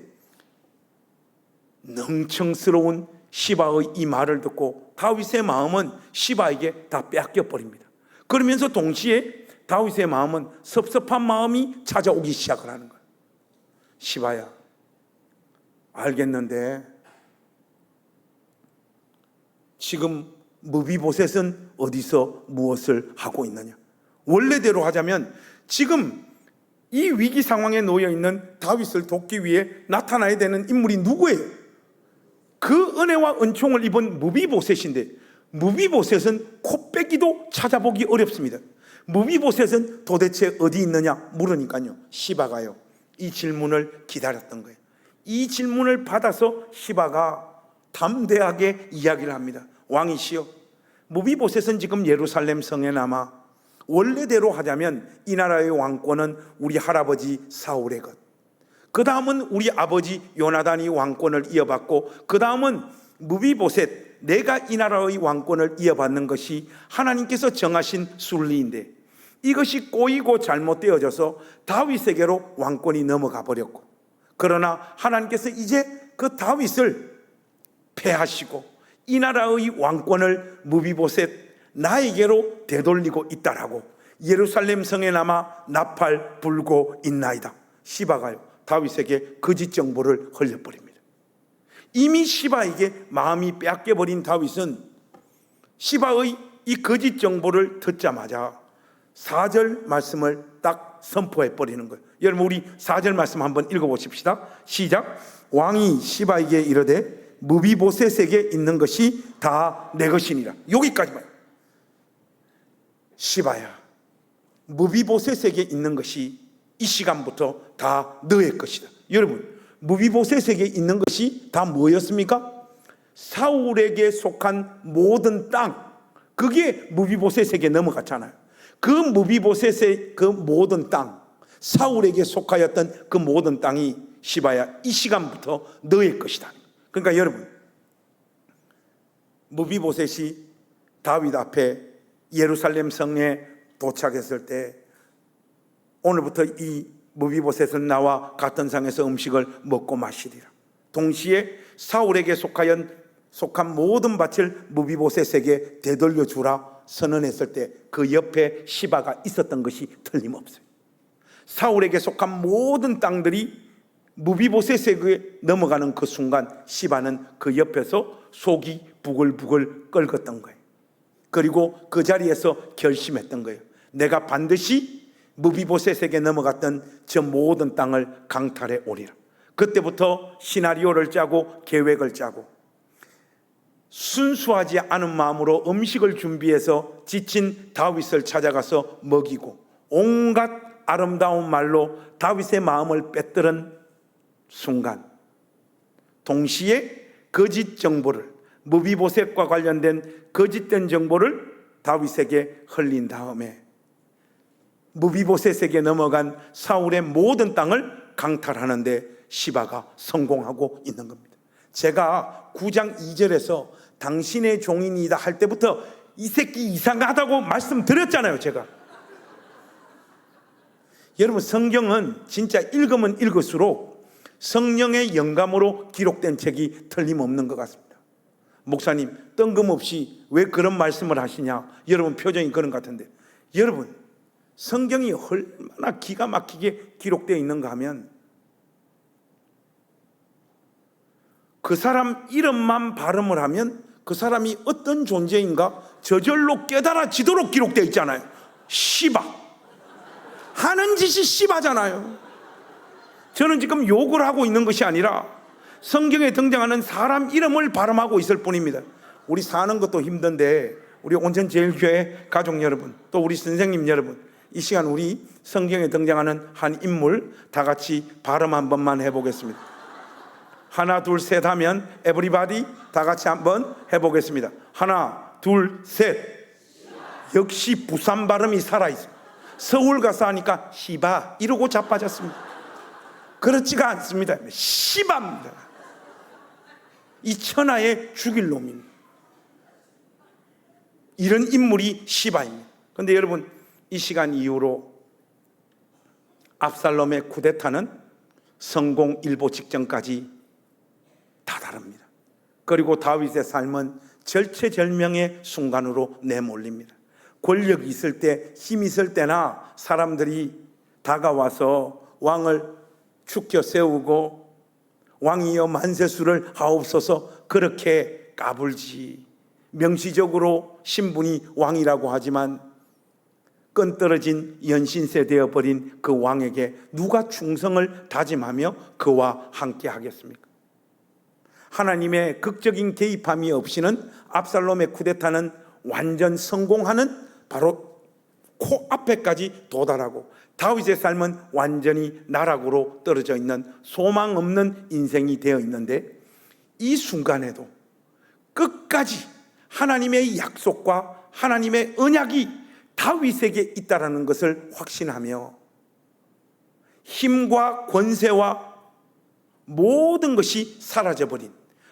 능청스러운 시바의 이 말을 듣고 다윗의 마음은 시바에게 다 뺏겨버립니다. 그러면서 동시에 다윗의 마음은 섭섭한 마음이 찾아오기 시작을 하는 거예요. 시바야, 알겠는데 지금 무비보셋은 어디서 무엇을 하고 있느냐. 원래대로 하자면 지금 이 위기 상황에 놓여 있는 다윗을 돕기 위해 나타나야 되는 인물이 누구예요? 그 은혜와 은총을 입은 무비보셋인데, 무비보셋은 코빼기도 찾아보기 어렵습니다. 무비보셋은 도대체 어디 있느냐 물으니까요, 시바가요 이 질문을 기다렸던 거예요. 이 질문을 받아서 시바가 담대하게 이야기를 합니다. 왕이시여, 무비보셋은 지금 예루살렘 성에 남아 원래대로 하자면 이 나라의 왕권은 우리 할아버지 사울의 것, 그 다음은 우리 아버지 요나단이 왕권을 이어받고, 그 다음은 무비보셋, 내가 이 나라의 왕권을 이어받는 것이 하나님께서 정하신 순리인데, 이것이 꼬이고 잘못되어져서 다윗에게로 왕권이 넘어가 버렸고, 그러나 하나님께서 이제 그 다윗을 패하시고 이 나라의 왕권을 무비보셋 나에게로 되돌리고 있다라고 예루살렘 성에 남아 나팔 불고 있나이다. 시바가요, 다윗에게 거짓 정보를 흘려버립니다. 이미 시바에게 마음이 빼앗겨버린 다윗은 시바의 이 거짓 정보를 듣자마자 4절 말씀을 딱 선포해버리는 거예요. 여러분, 우리 4절 말씀 한번 읽어보십시다. 시작. 왕이 시바에게 이르되 무비보셋에게 있는 것이 다 내 것이니라. 여기까지만. 시바야, 무비보셋에게 있는 것이 이 시간부터 다 너의 것이다. 여러분, 무비보셋에게 있는 것이 다 뭐였습니까? 사울에게 속한 모든 땅, 그게 무비보셋에게 넘어갔잖아요. 그 무비보셋의 그 모든 땅, 사울에게 속하였던 그 모든 땅이 시바야, 이 시간부터 너의 것이다. 그러니까 여러분, 무비보셋이 다윗 앞에 예루살렘 성에 도착했을 때, 오늘부터 이 무비보셋은 나와 같은 상에서 음식을 먹고 마시리라. 동시에 사울에게 속한 모든 밭을 무비보셋에게 되돌려 주라 선언했을 때 그 옆에 시바가 있었던 것이 틀림없어요. 사울에게 속한 모든 땅들이 무비보셋에게 넘어가는 그 순간 시바는 그 옆에서 속이 부글부글 끓었던 거예요. 그리고 그 자리에서 결심했던 거예요. 내가 반드시 무비보셋에게 넘어갔던 저 모든 땅을 강탈해 오리라. 그때부터 시나리오를 짜고 계획을 짜고, 순수하지 않은 마음으로 음식을 준비해서 지친 다윗을 찾아가서 먹이고, 온갖 아름다운 말로 다윗의 마음을 빼뜨린 순간, 동시에 거짓 정보를, 무비보셋과 관련된 거짓된 정보를 다윗에게 흘린 다음에 무비보셋에게 넘어간 사울의 모든 땅을 강탈하는데 시바가 성공하고 있는 겁니다. 제가 9장 2절에서 당신의 종인이다 할 때부터 이 새끼 이상하다고 말씀드렸잖아요, 제가. 여러분, 성경은 진짜 읽으면 읽을수록 성령의 영감으로 기록된 책이 틀림없는 것 같습니다. 목사님, 뜬금없이 왜 그런 말씀을 하시냐? 여러분 표정이 그런 것 같은데, 여러분, 성경이 얼마나 기가 막히게 기록되어 있는가 하면, 그 사람 이름만 발음을 하면 그 사람이 어떤 존재인가 저절로 깨달아지도록 기록되어 있잖아요. 시바, 하는 짓이 시바잖아요. 저는 지금 욕을 하고 있는 것이 아니라 성경에 등장하는 사람 이름을 발음하고 있을 뿐입니다. 우리 사는 것도 힘든데 우리 온천제일교회 가족 여러분, 또 우리 선생님 여러분, 이 시간 우리 성경에 등장하는 한 인물 다 같이 발음 한 번만 해보겠습니다. 하나 둘 셋 하면 에브리바디 다 같이 한번 해보겠습니다. 하나 둘 셋. 역시 부산 발음이 살아있습니다. 서울 가서 하니까 시바 이러고 자빠졌습니다. 그렇지가 않습니다. 시바입니다. 이 천하의 죽일 놈입니다. 이런 인물이 시바입니다. 그런데 여러분, 이 시간 이후로 압살롬의 쿠데타는 성공 일보 직전까지 다 다릅니다. 그리고 다윗의 삶은 절체절명의 순간으로 내몰립니다. 권력이 있을 때, 힘이 있을 때나 사람들이 다가와서 왕을 축켜 세우고 왕이여 만세수를 하옵소서 그렇게 까불지, 명시적으로 신분이 왕이라고 하지만 끈떨어진 연신세 되어버린 그 왕에게 누가 충성을 다짐하며 그와 함께 하겠습니까? 하나님의 극적인 개입함이 없이는 압살롬의 쿠데타는 완전 성공하는 바로 코앞에까지 도달하고, 다윗의 삶은 완전히 나락으로 떨어져 있는 소망 없는 인생이 되어 있는데, 이 순간에도 끝까지 하나님의 약속과 하나님의 언약이 다윗에게 있다라는 것을 확신하며 힘과 권세와 모든 것이 사라져버린,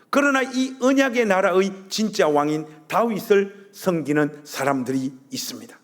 그러나 이 언약의 나라의 진짜 왕인 다윗을 섬기는 사람들이 있습니다.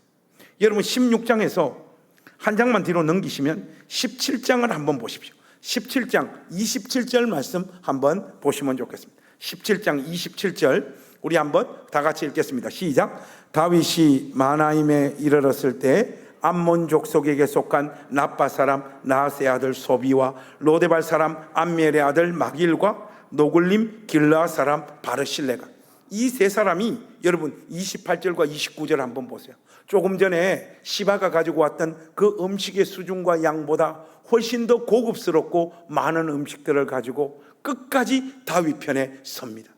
여러분 16장에서 한 장만 뒤로 넘기시면 17장을 한번 보십시오. 17장 27절 말씀 한번 보시면 좋겠습니다. 17장 27절 우리 한번 다 같이 읽겠습니다. 시작. 다윗이 마나임에 이르렀을 때 암몬 족속에게 속한 나빠 사람 나하스의 아들 소비와 로데발 사람 암미엘의 아들 마길과 노글림 길라 사람 바르실레가, 이 세 사람이 여러분 28절과 29절 한번 보세요. 조금 전에 시바가 가지고 왔던 그 음식의 수준과 양보다 훨씬 더 고급스럽고 많은 음식들을 가지고 끝까지 다윗 편에 섭니다.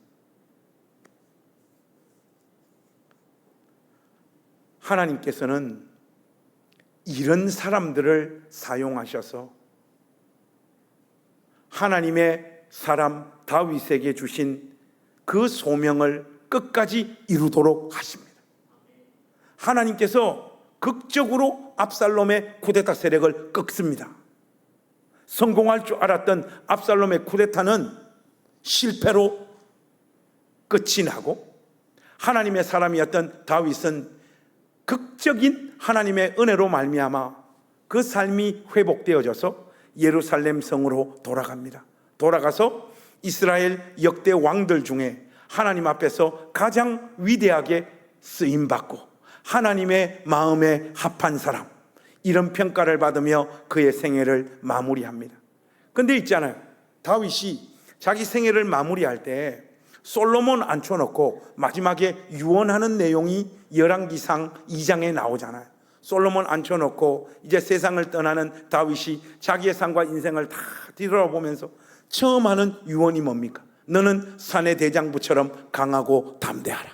하나님께서는 이런 사람들을 사용하셔서 하나님의 사람 다윗에게 주신 그 소명을 끝까지 이루도록 하십니다. 하나님께서 극적으로 압살롬의 쿠데타 세력을 꺾습니다. 성공할 줄 알았던 압살롬의 쿠데타는 실패로 끝이 나고, 하나님의 사람이었던 다윗은 극적인 하나님의 은혜로 말미암아 그 삶이 회복되어져서 예루살렘 성으로 돌아갑니다. 돌아가서 이스라엘 역대 왕들 중에 하나님 앞에서 가장 위대하게 쓰임받고 하나님의 마음에 합한 사람, 이런 평가를 받으며 그의 생애를 마무리합니다. 근데 있잖아요, 다윗이 자기 생애를 마무리할 때 솔로몬 앉혀놓고 마지막에 유언하는 내용이 열왕기상 2장에 나오잖아요. 솔로몬 앉혀놓고 이제 세상을 떠나는 다윗이 자기의 삶과 인생을 다 뒤돌아보면서 처음 하는 유언이 뭡니까? 너는 산의 대장부처럼 강하고 담대하라.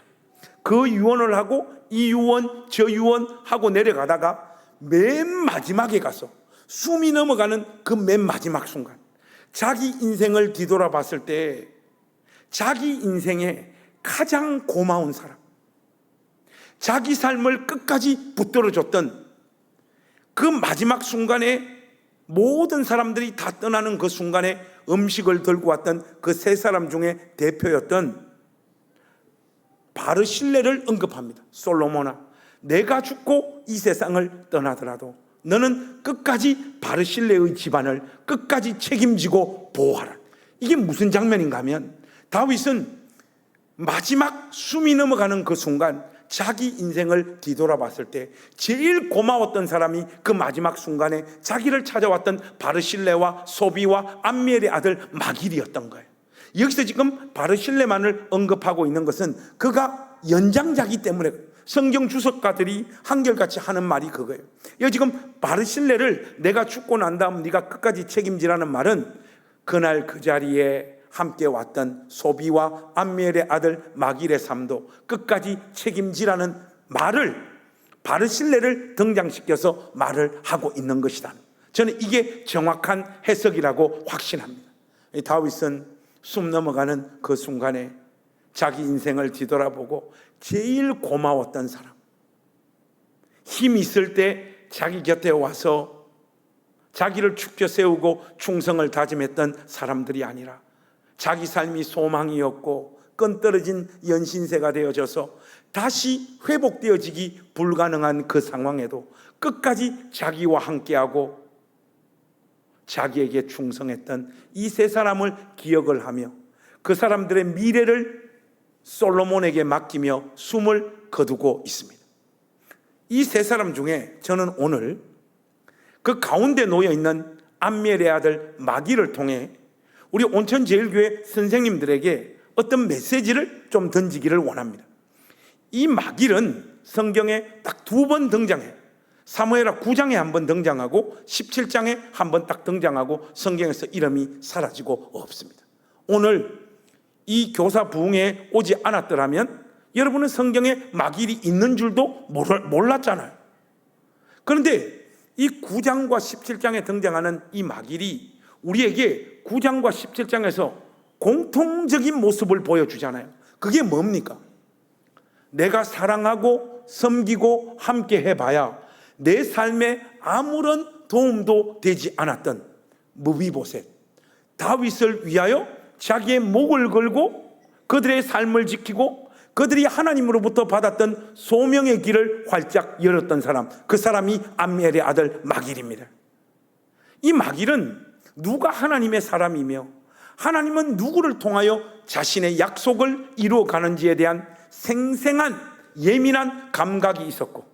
그 유언을 하고 이 유언 저 유언 하고 내려가다가 맨 마지막에 가서 숨이 넘어가는 그 맨 마지막 순간, 자기 인생을 뒤돌아봤을 때 자기 인생에 가장 고마운 사람, 자기 삶을 끝까지 붙들어줬던 그 마지막 순간에, 모든 사람들이 다 떠나는 그 순간에 음식을 들고 왔던 그 세 사람 중에 대표였던 바르실레를 언급합니다. 솔로몬아, 내가 죽고 이 세상을 떠나더라도 너는 끝까지 바르실레의 집안을 끝까지 책임지고 보호하라. 이게 무슨 장면인가 하면, 다윗은 마지막 숨이 넘어가는 그 순간 자기 인생을 뒤돌아봤을 때 제일 고마웠던 사람이 그 마지막 순간에 자기를 찾아왔던 바르실레와 소비와 암미엘의 아들 마길이었던 거예요. 여기서 지금 바르실레만을 언급하고 있는 것은 그가 연장자이기 때문에 성경 주석가들이 한결같이 하는 말이 그거예요. 여기 지금 바르실레를 내가 죽고 난 다음 네가 끝까지 책임지라는 말은 그날 그 자리에 함께 왔던 소비와 암미엘의 아들 마길의 삶도 끝까지 책임지라는 말을, 바르실레를 등장시켜서 말을 하고 있는 것이다. 저는 이게 정확한 해석이라고 확신합니다. 다윗은 숨 넘어가는 그 순간에 자기 인생을 뒤돌아보고 제일 고마웠던 사람, 힘 있을 때 자기 곁에 와서 자기를 축켜 세우고 충성을 다짐했던 사람들이 아니라 자기 삶이 소망이었고 끈떨어진 연신세가 되어져서 다시 회복되어지기 불가능한 그 상황에도 끝까지 자기와 함께하고 자기에게 충성했던 이 세 사람을 기억을 하며 그 사람들의 미래를 솔로몬에게 맡기며 숨을 거두고 있습니다. 이 세 사람 중에 저는 오늘 그 가운데 놓여있는 암미엘의 아들 마길을 통해 우리 온천제일교회 선생님들에게 어떤 메시지를 좀 던지기를 원합니다. 이 마길은 성경에 딱 2번 등장해요. 사무엘하 9장에 한번 등장하고 17장에 한번 딱 등장하고 성경에서 이름이 사라지고 없습니다. 오늘 이 교사 부흥에 오지 않았더라면 여러분은 성경에 마길이 있는 줄도 몰랐잖아요. 그런데 이 9장과 17장에 등장하는 이 마길이 우리에게 9장과 17장에서 공통적인 모습을 보여주잖아요. 그게 뭡니까? 내가 사랑하고 섬기고 함께 해봐야 내 삶에 아무런 도움도 되지 않았던 무비보셋, 다윗을 위하여 자기의 목을 걸고 그들의 삶을 지키고 그들이 하나님으로부터 받았던 소명의 길을 활짝 열었던 사람, 그 사람이 암멜의 아들 마길입니다. 이 마길은 누가 하나님의 사람이며 하나님은 누구를 통하여 자신의 약속을 이루어가는지에 대한 생생한 예민한 감각이 있었고,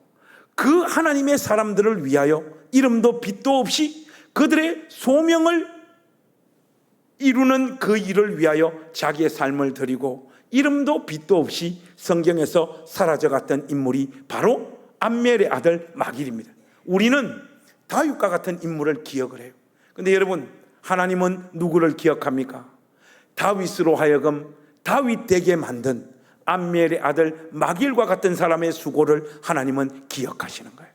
그 하나님의 사람들을 위하여 이름도 빛도 없이 그들의 소명을 이루는 그 일을 위하여 자기의 삶을 드리고 이름도 빛도 없이 성경에서 사라져갔던 인물이 바로 암멜의 아들 마길입니다. 우리는 다윗과 같은 인물을 기억을 해요. 그런데 여러분, 하나님은 누구를 기억합니까? 다윗으로 하여금 다윗 되게 만든 암멜의 아들 마길과 같은 사람의 수고를 하나님은 기억하시는 거예요.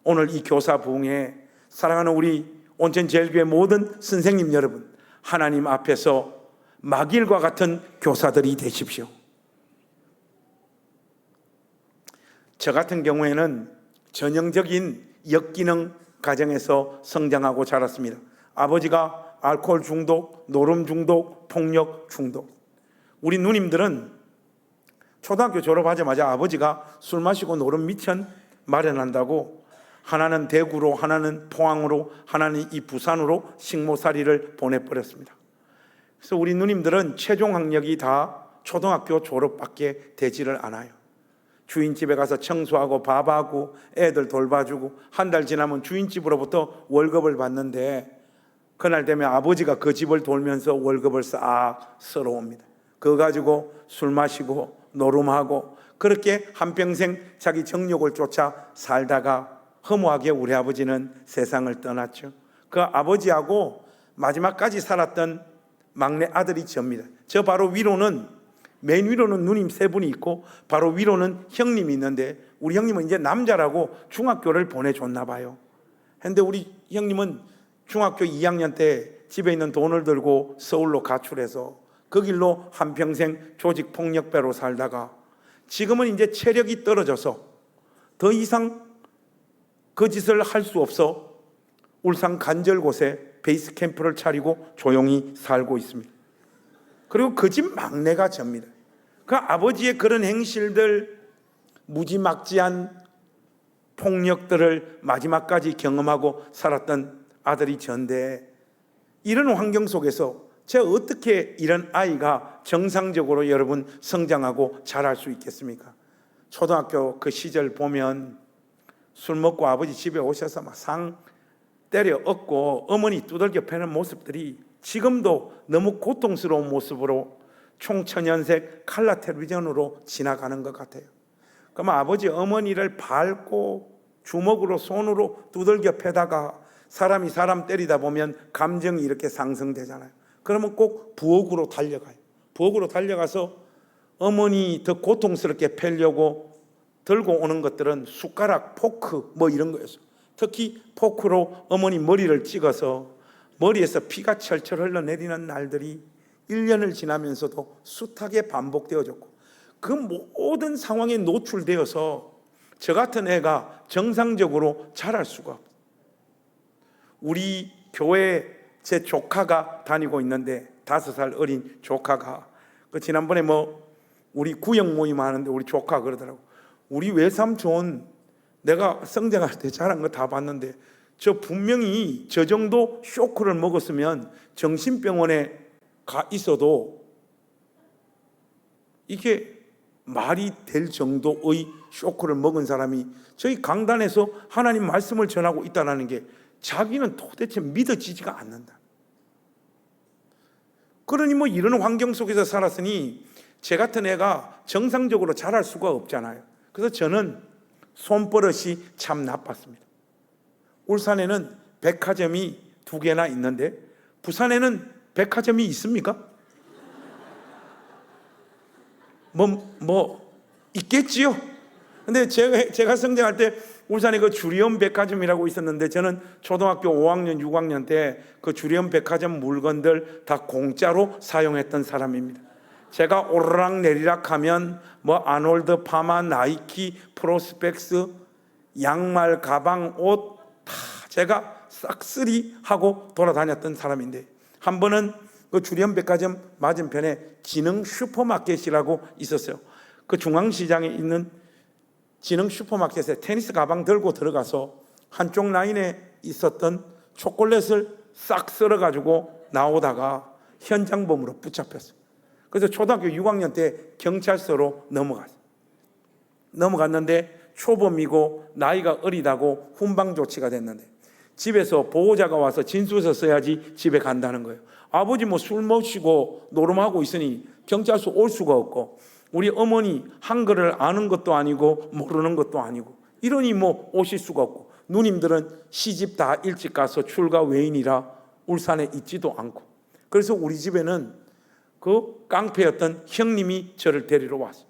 오늘 이 교사 부흥에 사랑하는 우리 온천제일교회 모든 선생님 여러분, 하나님 앞에서 마길과 같은 교사들이 되십시오. 저 같은 경우에는 전형적인 역기능 가정에서 성장하고 자랐습니다. 아버지가 알코올 중독, 노름 중독, 폭력 중독. 우리 누님들은 초등학교 졸업하자마자 아버지가 술 마시고 노름 미천 마련한다고 하나는 대구로, 하나는 포항으로, 하나는 이 부산으로 식모살이를 보내버렸습니다. 그래서 우리 누님들은 최종 학력이 다 초등학교 졸업밖에 되지를 않아요. 주인집에 가서 청소하고 밥하고 애들 돌봐주고 한 달 지나면 주인집으로부터 월급을 받는데, 그날 되면 아버지가 그 집을 돌면서 월급을 싹 쓸어옵니다. 그거 가지고 술 마시고 노름하고 그렇게 한평생 자기 정욕을 쫓아 살다가 허무하게 우리 아버지는 세상을 떠났죠. 그 아버지하고 마지막까지 살았던 막내 아들이 저입니다. 저 바로 위로는, 맨 위로는 누님 세 분이 있고 바로 위로는 형님이 있는데, 우리 형님은 이제 남자라고 중학교를 보내줬나 봐요. 근데 우리 형님은 중학교 2학년 때 집에 있는 돈을 들고 서울로 가출해서 그 길로 한평생 조직폭력배로 살다가 지금은 이제 체력이 떨어져서 더 이상 그 짓을 할 수 없어 울산 간절곶에 베이스 캠프를 차리고 조용히 살고 있습니다. 그리고 그 집 막내가 접니다. 그 아버지의 그런 행실들, 무지막지한 폭력들을 마지막까지 경험하고 살았던 아들이 전데, 이런 환경 속에서 제가 어떻게 이런 아이가 정상적으로 여러분 성장하고 자랄 수 있겠습니까? 초등학교 그 시절 보면 술 먹고 아버지 집에 오셔서 막 상 때려 얻고 어머니 두들겨 패는 모습들이 지금도 너무 고통스러운 모습으로 총천연색 칼라 텔레비전으로 지나가는 것 같아요. 그럼 아버지 어머니를 밟고 주먹으로 손으로 두들겨 패다가 사람이 사람 때리다 보면 감정이 이렇게 상승되잖아요. 그러면 꼭 부엌으로 달려가요. 부엌으로 달려가서 어머니 더 고통스럽게 패려고 들고 오는 것들은 숟가락, 포크 뭐 이런 거였어요. 특히 포크로 어머니 머리를 찍어서 머리에서 피가 철철 흘러내리는 날들이 1년을 지나면서도 숱하게 반복되어졌고, 그 모든 상황에 노출되어서 저 같은 애가 정상적으로 자랄 수가 없어요. 우리 교회 제 조카가 다니고 있는데, 5살 어린 조카가 그 지난번에 우리 구역 모임 하는데 우리 조카가 그러더라고. 우리 외삼촌 내가 성장할 때 자란 거 다 봤는데 저 분명히 저 정도 쇼크를 먹었으면 정신병원에 가 있어도 이게 말이 될 정도의 쇼크를 먹은 사람이 저희 강단에서 하나님 말씀을 전하고 있다는 게 자기는 도대체 믿어지지가 않는다. 그러니 이런 환경 속에서 살았으니 제 같은 애가 정상적으로 자랄 수가 없잖아요. 그래서 저는 손버릇이 참 나빴습니다. 울산에는 백화점이 2개나 있는데 부산에는 백화점이 있습니까? 있겠지요. 근데 제가 성장할 때 울산에 그 주리엄 백화점이라고 있었는데, 저는 초등학교 5학년, 6학년 때 그 주리엄 백화점 물건들 다 공짜로 사용했던 사람입니다. 제가 오르락 내리락 하면 아놀드, 파마, 나이키, 프로스펙스, 양말, 가방, 옷 다 제가 싹쓸이 하고 돌아다녔던 사람인데, 한 번은 그 주련백화점 맞은편에 진흥 슈퍼마켓이라고 있었어요. 그 중앙시장에 있는 진흥 슈퍼마켓에 테니스 가방 들고 들어가서 한쪽 라인에 있었던 초콜릿을 싹 썰어가지고 나오다가 현장범으로 붙잡혔어요. 그래서 초등학교 6학년 때 경찰서로 넘어갔는데 초범이고 나이가 어리다고 훈방 조치가 됐는데 집에서 보호자가 와서 진술서 써야지 집에 간다는 거예요. 아버지 뭐 술 마시고 노름하고 있으니 경찰서 올 수가 없고, 우리 어머니 한글을 아는 것도 아니고 모르는 것도 아니고 이러니 뭐 오실 수가 없고, 누님들은 시집 다 일찍 가서 출가 외인이라 울산에 있지도 않고, 그래서 우리 집에는 그 깡패였던 형님이 저를 데리러 왔어요.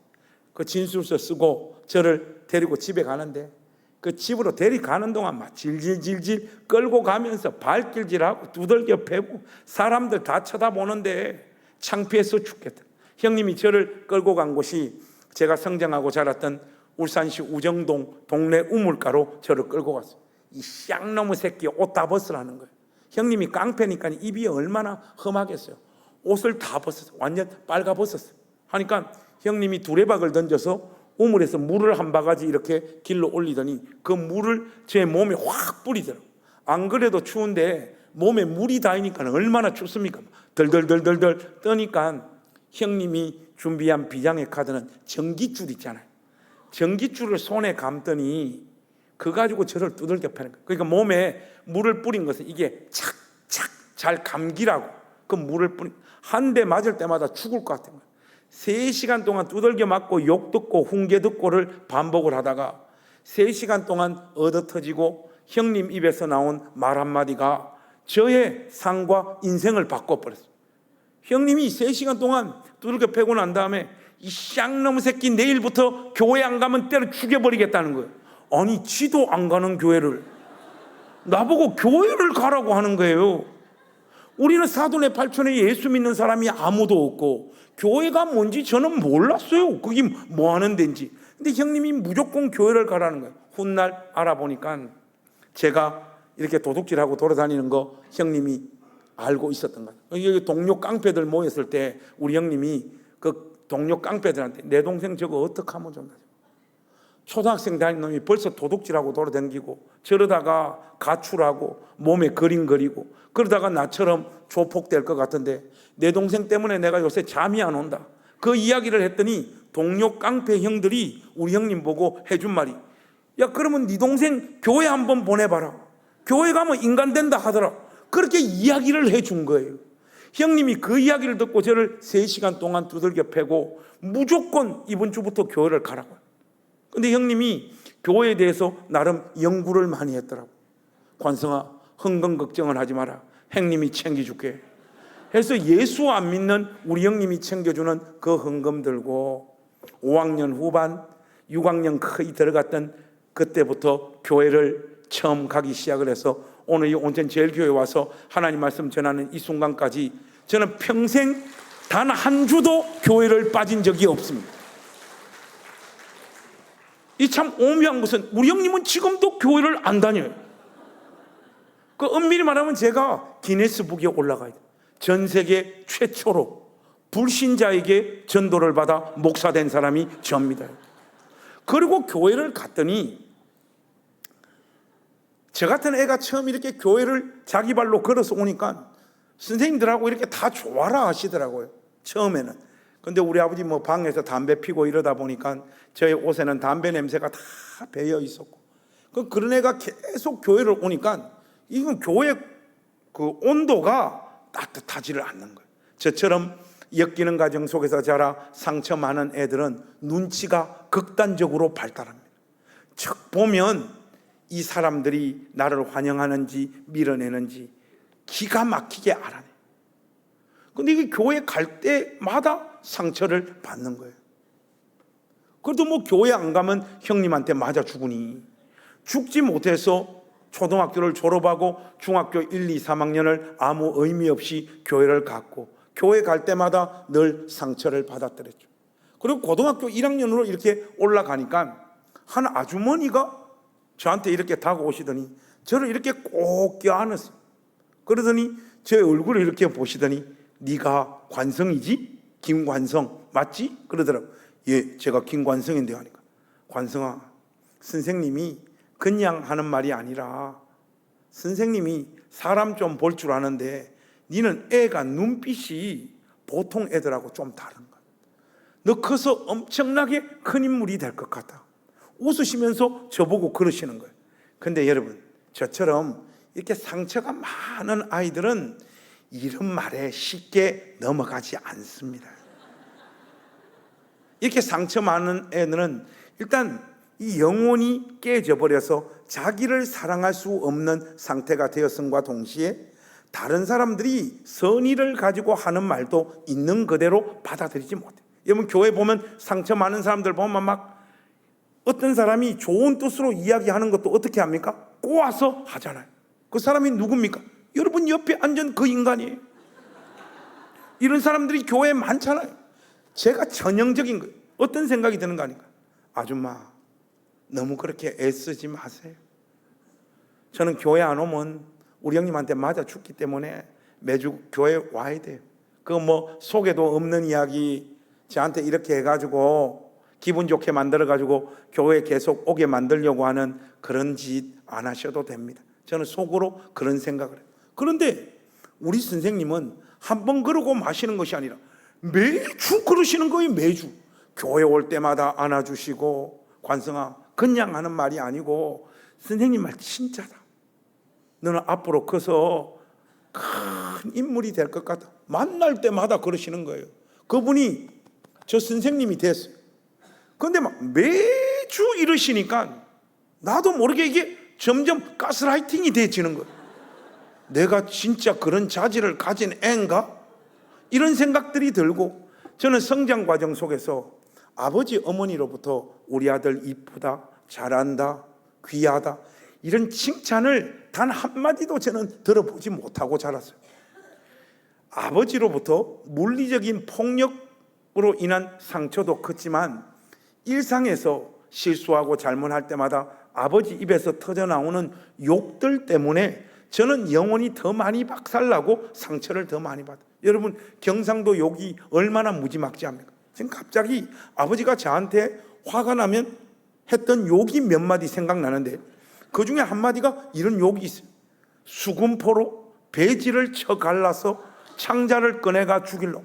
그 진술서 쓰고 저를 데리고 집에 가는데, 그 집으로 데려가는 동안 막 질질질질 끌고 가면서 발길질하고 두들겨 패고 사람들 다 쳐다보는데 창피해서 죽겠다. 형님이 저를 끌고 간 곳이 제가 성장하고 자랐던 울산시 우정동 동네 우물가로 저를 끌고 갔어요. 이 쌍놈의 새끼 옷 다 벗으라는 거예요. 형님이 깡패니까 입이 얼마나 험하겠어요. 옷을 다 벗었어요. 완전 빨가 벗었어요. 하니까 형님이 두레박을 던져서 우물에서 물을 한 바가지 이렇게 길러 올리더니 그 물을 제 몸에 확 뿌리더라고요. 안 그래도 추운데 몸에 물이 닿으니까 얼마나 춥습니까? 덜덜덜덜덜 떠니까 형님이 준비한 비장의 카드는 전깃줄 있잖아요. 전깃줄을 손에 감더니 그 가지고 저를 두들겨 패는 거예요. 그러니까 몸에 물을 뿌린 것은 이게 착착 잘 감기라고 그 물을 뿌린, 한 대 맞을 때마다 죽을 것 같은 거예요. 3시간 동안 두들겨 맞고 욕 듣고 훈계 듣고를 반복을 하다가 3시간 동안 얻어 터지고 형님 입에서 나온 말 한마디가 저의 삶과 인생을 바꿔버렸어요. 형님이 3시간 동안 두들겨 패고 난 다음에 이 쌍놈 새끼 내일부터 교회 안 가면 때려 죽여버리겠다는 거예요. 아니 지도 안 가는 교회를 나보고 교회를 가라고 하는 거예요. 우리는 사돈의 팔촌에 예수 믿는 사람이 아무도 없고 교회가 뭔지 저는 몰랐어요. 그게 뭐 하는 데인지. 근데 형님이 무조건 교회를 가라는 거예요. 훗날 알아보니까 제가 이렇게 도둑질하고 돌아다니는 거 형님이 알고 있었던 거예요. 여기 동료 깡패들 모였을 때 우리 형님이 그 동료 깡패들한테 내 동생 저거 어떻게 하면 좋나, 초등학생 다니는 놈이 벌써 도둑질하고 돌아다니고 저러다가 가출하고 몸에 그림 그리고 그러다가 나처럼 조폭될 것 같은데 내 동생 때문에 내가 요새 잠이 안 온다. 그 이야기를 했더니 동료 깡패 형들이 우리 형님 보고 해준 말이, 야 그러면 네 동생 교회 한번 보내봐라. 교회 가면 인간 된다 하더라. 그렇게 이야기를 해준 거예요. 형님이 그 이야기를 듣고 저를 3시간 동안 두들겨 패고 무조건 이번 주부터 교회를 가라고. 근데 형님이 교회에 대해서 나름 연구를 많이 했더라고. 관성아, 헌금 걱정을 하지 마라. 형님이 챙겨줄게. 해서 예수 안 믿는 우리 형님이 챙겨주는 그 헌금 들고 5학년 후반, 6학년 거의 들어갔던 그때부터 교회를 처음 가기 시작을 해서 오늘 이 온천제일교회 와서 하나님 말씀 전하는 이 순간까지 저는 평생 단 한 주도 교회를 빠진 적이 없습니다. 이 참 오묘한 것은 우리 형님은 지금도 교회를 안 다녀요. 그 엄밀히 말하면 제가 기네스북에 올라가야 돼요. 전 세계 최초로 불신자에게 전도를 받아 목사된 사람이 저입니다. 그리고 교회를 갔더니 저 같은 애가 처음 이렇게 교회를 자기 발로 걸어서 오니까 선생님들하고 이렇게 다 좋아라 하시더라고요. 처음에는. 근데 우리 아버지 뭐 방에서 담배 피고 이러다 보니까 저의 옷에는 담배 냄새가 다 배어 있었고, 그런 애가 계속 교회를 오니까 이건 교회 그 온도가 따뜻하지를 않는 거예요. 저처럼 엮이는 가정 속에서 자라 상처 많은 애들은 눈치가 극단적으로 발달합니다. 척 보면 이 사람들이 나를 환영하는지 밀어내는지 기가 막히게 알아내요. 근데 이게 교회 갈 때마다 상처를 받는 거예요. 그래도 뭐 교회 안 가면 형님한테 맞아 죽으니 죽지 못해서 초등학교를 졸업하고 중학교 1, 2, 3학년을 아무 의미 없이 교회를 갔고 교회 갈 때마다 늘 상처를 받았더랬죠. 그리고 고등학교 1학년으로 이렇게 올라가니까 한 아주머니가 저한테 이렇게 다가오시더니 저를 이렇게 꼭 껴안았어요. 그러더니 제 얼굴을 이렇게 보시더니 네가 관성이지? 김관성 맞지? 그러더라고. 예, 제가 김관성인데 하니까 관성아, 선생님이 그냥 하는 말이 아니라 선생님이 사람 좀 볼 줄 아는데 니는 애가 눈빛이 보통 애들하고 좀 다른 거야. 너 커서 엄청나게 큰 인물이 될 것 같아. 웃으시면서 저보고 그러시는 거예요. 근데 여러분, 저처럼 이렇게 상처가 많은 아이들은 이런 말에 쉽게 넘어가지 않습니다. 이렇게 상처 많은 애들은 일단 이 영혼이 깨져 버려서 자기를 사랑할 수 없는 상태가 되었음과 동시에 다른 사람들이 선의를 가지고 하는 말도 있는 그대로 받아들이지 못해. 여러분, 교회 보면 상처 많은 사람들 보면 막 어떤 사람이 좋은 뜻으로 이야기하는 것도 어떻게 합니까? 꼬아서 하잖아요. 그 사람이 누굽니까? 여러분 옆에 앉은 그 인간이에요. 이런 사람들이 교회에 많잖아요. 제가 전형적인 거예요. 어떤 생각이 드는 거 아닌가? 아줌마, 너무 그렇게 애쓰지 마세요. 저는 교회 안 오면 우리 형님한테 맞아 죽기 때문에 매주 교회 와야 돼요. 그거 뭐 속에도 없는 이야기 저한테 이렇게 해가지고 기분 좋게 만들어가지고 교회에 계속 오게 만들려고 하는 그런 짓 안 하셔도 됩니다. 저는 속으로 그런 생각을 해요. 그런데 우리 선생님은 한 번 그러고 마시는 것이 아니라 매주 그러시는 거예요. 매주 교회 올 때마다 안아주시고, 관성아, 그냥 하는 말이 아니고 선생님 말 진짜다. 너는 앞으로 커서 큰 인물이 될 것 같다. 만날 때마다 그러시는 거예요. 그분이 저 선생님이 됐어요. 그런데 막 매주 이러시니까 나도 모르게 이게 점점 가스라이팅이 돼지는 거예요. 내가 진짜 그런 자질을 가진 애인가? 이런 생각들이 들고, 저는 성장 과정 속에서 아버지 어머니로부터 우리 아들 이쁘다, 잘한다, 귀하다 이런 칭찬을 단 한마디도 저는 들어보지 못하고 자랐어요. 아버지로부터 물리적인 폭력으로 인한 상처도 컸지만 일상에서 실수하고 잘못할 때마다 아버지 입에서 터져나오는 욕들 때문에 저는 영혼이 더 많이 박살나고 상처를 더 많이 받아요. 여러분, 경상도 욕이 얼마나 무지막지합니까? 지금 갑자기 아버지가 저한테 화가 나면 했던 욕이 몇 마디 생각나는데 그 중에 한마디가 이런 욕이 있어요. 수금포로 배지를 쳐 갈라서 창자를 꺼내가 죽일로.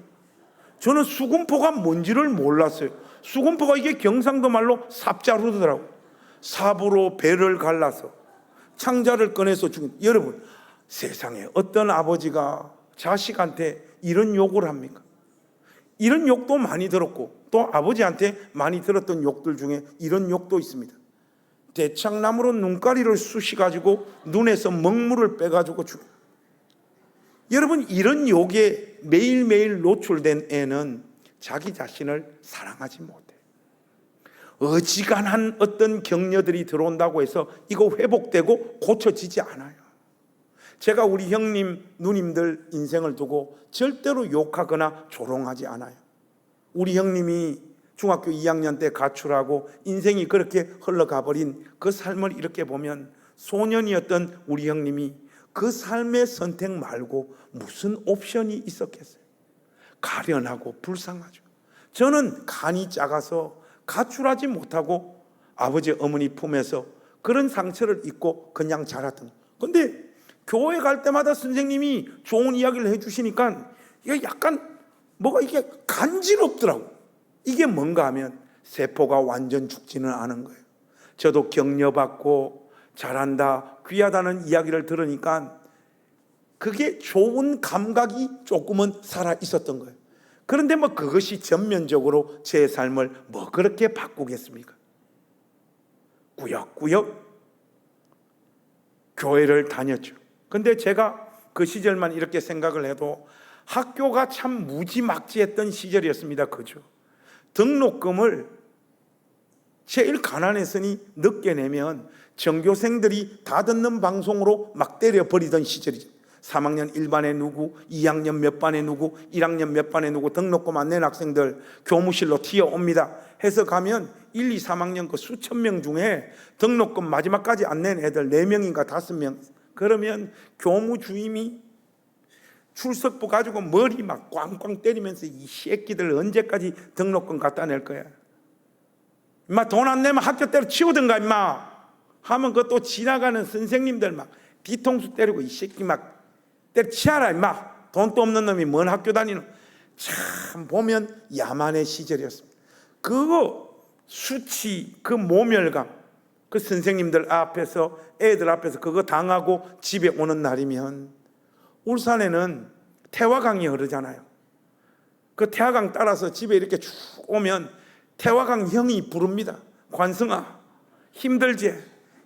저는 수금포가 뭔지를 몰랐어요. 수금포가 이게 경상도 말로 삽자루더라고요. 삽으로 배를 갈라서 창자를 꺼내서 죽인. 여러분, 세상에 어떤 아버지가 자식한테 이런 욕을 합니까? 이런 욕도 많이 들었고, 또 아버지한테 많이 들었던 욕들 중에 이런 욕도 있습니다. 대창나무로 눈가리를 쑤시가지고 눈에서 먹물을 빼가지고 죽여. 여러분, 이런 욕에 매일매일 노출된 애는 자기 자신을 사랑하지 못해. 어지간한 어떤 격려들이 들어온다고 해서 이거 회복되고 고쳐지지 않아요. 제가 우리 형님, 누님들 인생을 두고 절대로 욕하거나 조롱하지 않아요. 우리 형님이 중학교 2학년 때 가출하고 인생이 그렇게 흘러가 버린 그 삶을 이렇게 보면 소년이었던 우리 형님이 그 삶의 선택 말고 무슨 옵션이 있었겠어요? 가련하고 불쌍하죠. 저는 간이 작아서 가출하지 못하고 아버지 어머니 품에서 그런 상처를 입고 그냥 자랐던. 그런데 교회 갈 때마다 선생님이 좋은 이야기를 해주시니까 이게 약간 뭐가 이게 간지럽더라고. 이게 뭔가 하면 세포가 완전 죽지는 않은 거예요. 저도 격려받고 잘한다, 귀하다는 이야기를 들으니까 그게 좋은 감각이 조금은 살아 있었던 거예요. 그런데 뭐 그것이 전면적으로 제 삶을 뭐 그렇게 바꾸겠습니까? 꾸역꾸역 교회를 다녔죠. 근데 제가 그 시절만 이렇게 생각을 해도 학교가 참 무지막지했던 시절이었습니다. 그죠? 등록금을 제일 가난했으니 늦게 내면 전교생들이 다 듣는 방송으로 막 때려버리던 시절이죠. 3학년 1반에 누구, 2학년 몇 반에 누구, 1학년 몇 반에 누구 등록금 안 낸 학생들 교무실로 튀어옵니다. 해서 가면 1, 2, 3학년 그 수천 명 중에 등록금 마지막까지 안 낸 애들 4명인가 5명. 그러면 교무 주임이 출석부 가지고 머리 막 꽝꽝 때리면서 이 새끼들 언제까지 등록금 갖다 낼 거야? 임마 돈 안 내면 학교 때려치우든가 임마 하면 그것도 지나가는 선생님들 막 뒤통수 때리고 이 새끼 막 때려치워라 임마. 돈도 없는 놈이 뭔 학교 다니는. 참 보면 야만의 시절이었습니다. 그거 수치, 그 모멸감, 그 선생님들 앞에서 애들 앞에서 그거 당하고 집에 오는 날이면, 울산에는 태화강이 흐르잖아요. 그 태화강 따라서 집에 이렇게 쭉 오면 태화강 형이 부릅니다. 관승아 힘들지?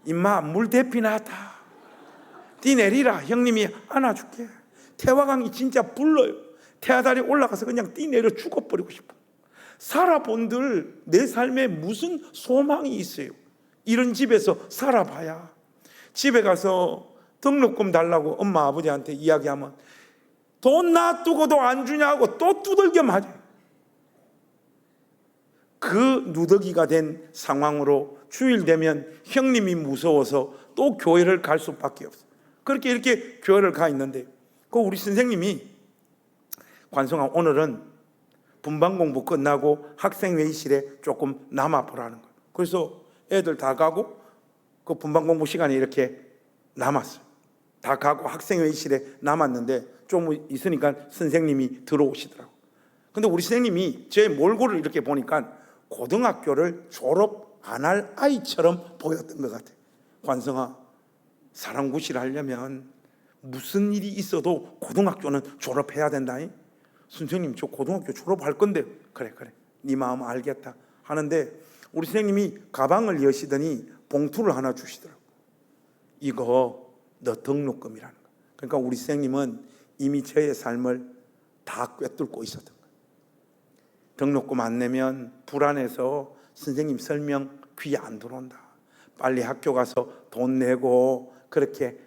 임마 물 대피 나왔다. 니 내리라 형님이 안아줄게. 태화강이 진짜 불러요. 태화다리 올라가서 그냥 뛰내려 죽어버리고 싶어. 살아본들 내 삶에 무슨 소망이 있어요? 이런 집에서 살아봐야. 집에 가서 등록금 달라고 엄마 아버지한테 이야기하면 돈 놔두고도 안 주냐고 또 두들겨 맞아요. 그 누더기가 된 상황으로 주일 되면 형님이 무서워서 또 교회를 갈 수밖에 없어요. 그렇게 이렇게 교회를 가 있는데, 그 우리 선생님이 관성아 오늘은 분반 공부 끝나고 학생회의실에 조금 남아보라는 거예요. 그래서 애들 다 가고 그 분반 공부 시간이 이렇게 남았어요. 다 가고 학생회의실에 남았는데 좀 있으니까 선생님이 들어오시더라고요. 근데 우리 선생님이 제 몰골을 이렇게 보니까 고등학교를 졸업 안 할 아이처럼 보였던 것 같아요. 관성아, 사랑구실 하려면 무슨 일이 있어도 고등학교는 졸업해야 된다. 선생님 저 고등학교 졸업할 건데. 그래 네 마음 알겠다 하는데, 우리 선생님이 가방을 여시더니 봉투를 하나 주시더라고요. 이거 너 등록금이라는 거. 그러니까 우리 선생님은 이미 저의 삶을 다 꿰뚫고 있었던 거예요. 등록금 안 내면 불안해서 선생님 설명 귀에 안 들어온다. 빨리 학교 가서 돈 내고 그렇게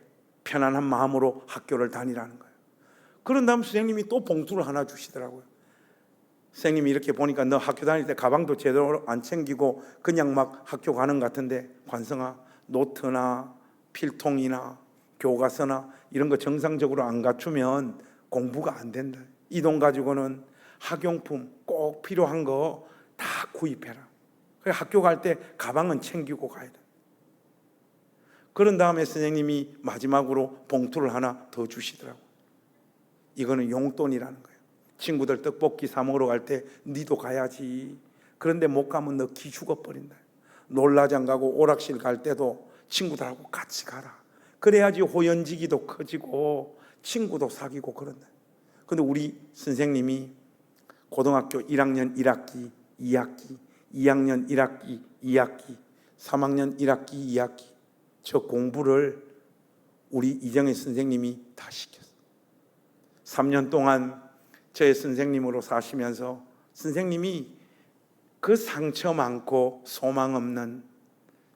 편안한 마음으로 학교를 다니라는 거예요. 그런 다음 선생님이 또 봉투를 하나 주시더라고요. 선생님이 이렇게 보니까 너 학교 다닐 때 가방도 제대로 안 챙기고 그냥 막 학교 가는 것 같은데, 관성아 노트나 필통이나 교과서나 이런 거 정상적으로 안 갖추면 공부가 안 된다. 이 돈 가지고는 학용품 꼭 필요한 거 다 구입해라. 그래 학교 갈 때 가방은 챙기고 가야 돼. 그런 다음에 선생님이 마지막으로 봉투를 하나 더 주시더라고요. 이거는 용돈이라는 거예요. 친구들 떡볶이 사 먹으러 갈 때 니도 가야지. 그런데 못 가면 너 기 죽어버린다. 놀라장 가고 오락실 갈 때도 친구들하고 같이 가라. 그래야지 호연지기도 커지고 친구도 사귀고 그런다. 근데 우리 선생님이 고등학교 1학년 1학기, 2학기, 2학년 1학기, 2학기, 3학년 1학기, 2학기 저 공부를 우리 이정혜 선생님이 다 시켰어요. 3년 동안 저의 선생님으로 사시면서 선생님이 그 상처 많고 소망 없는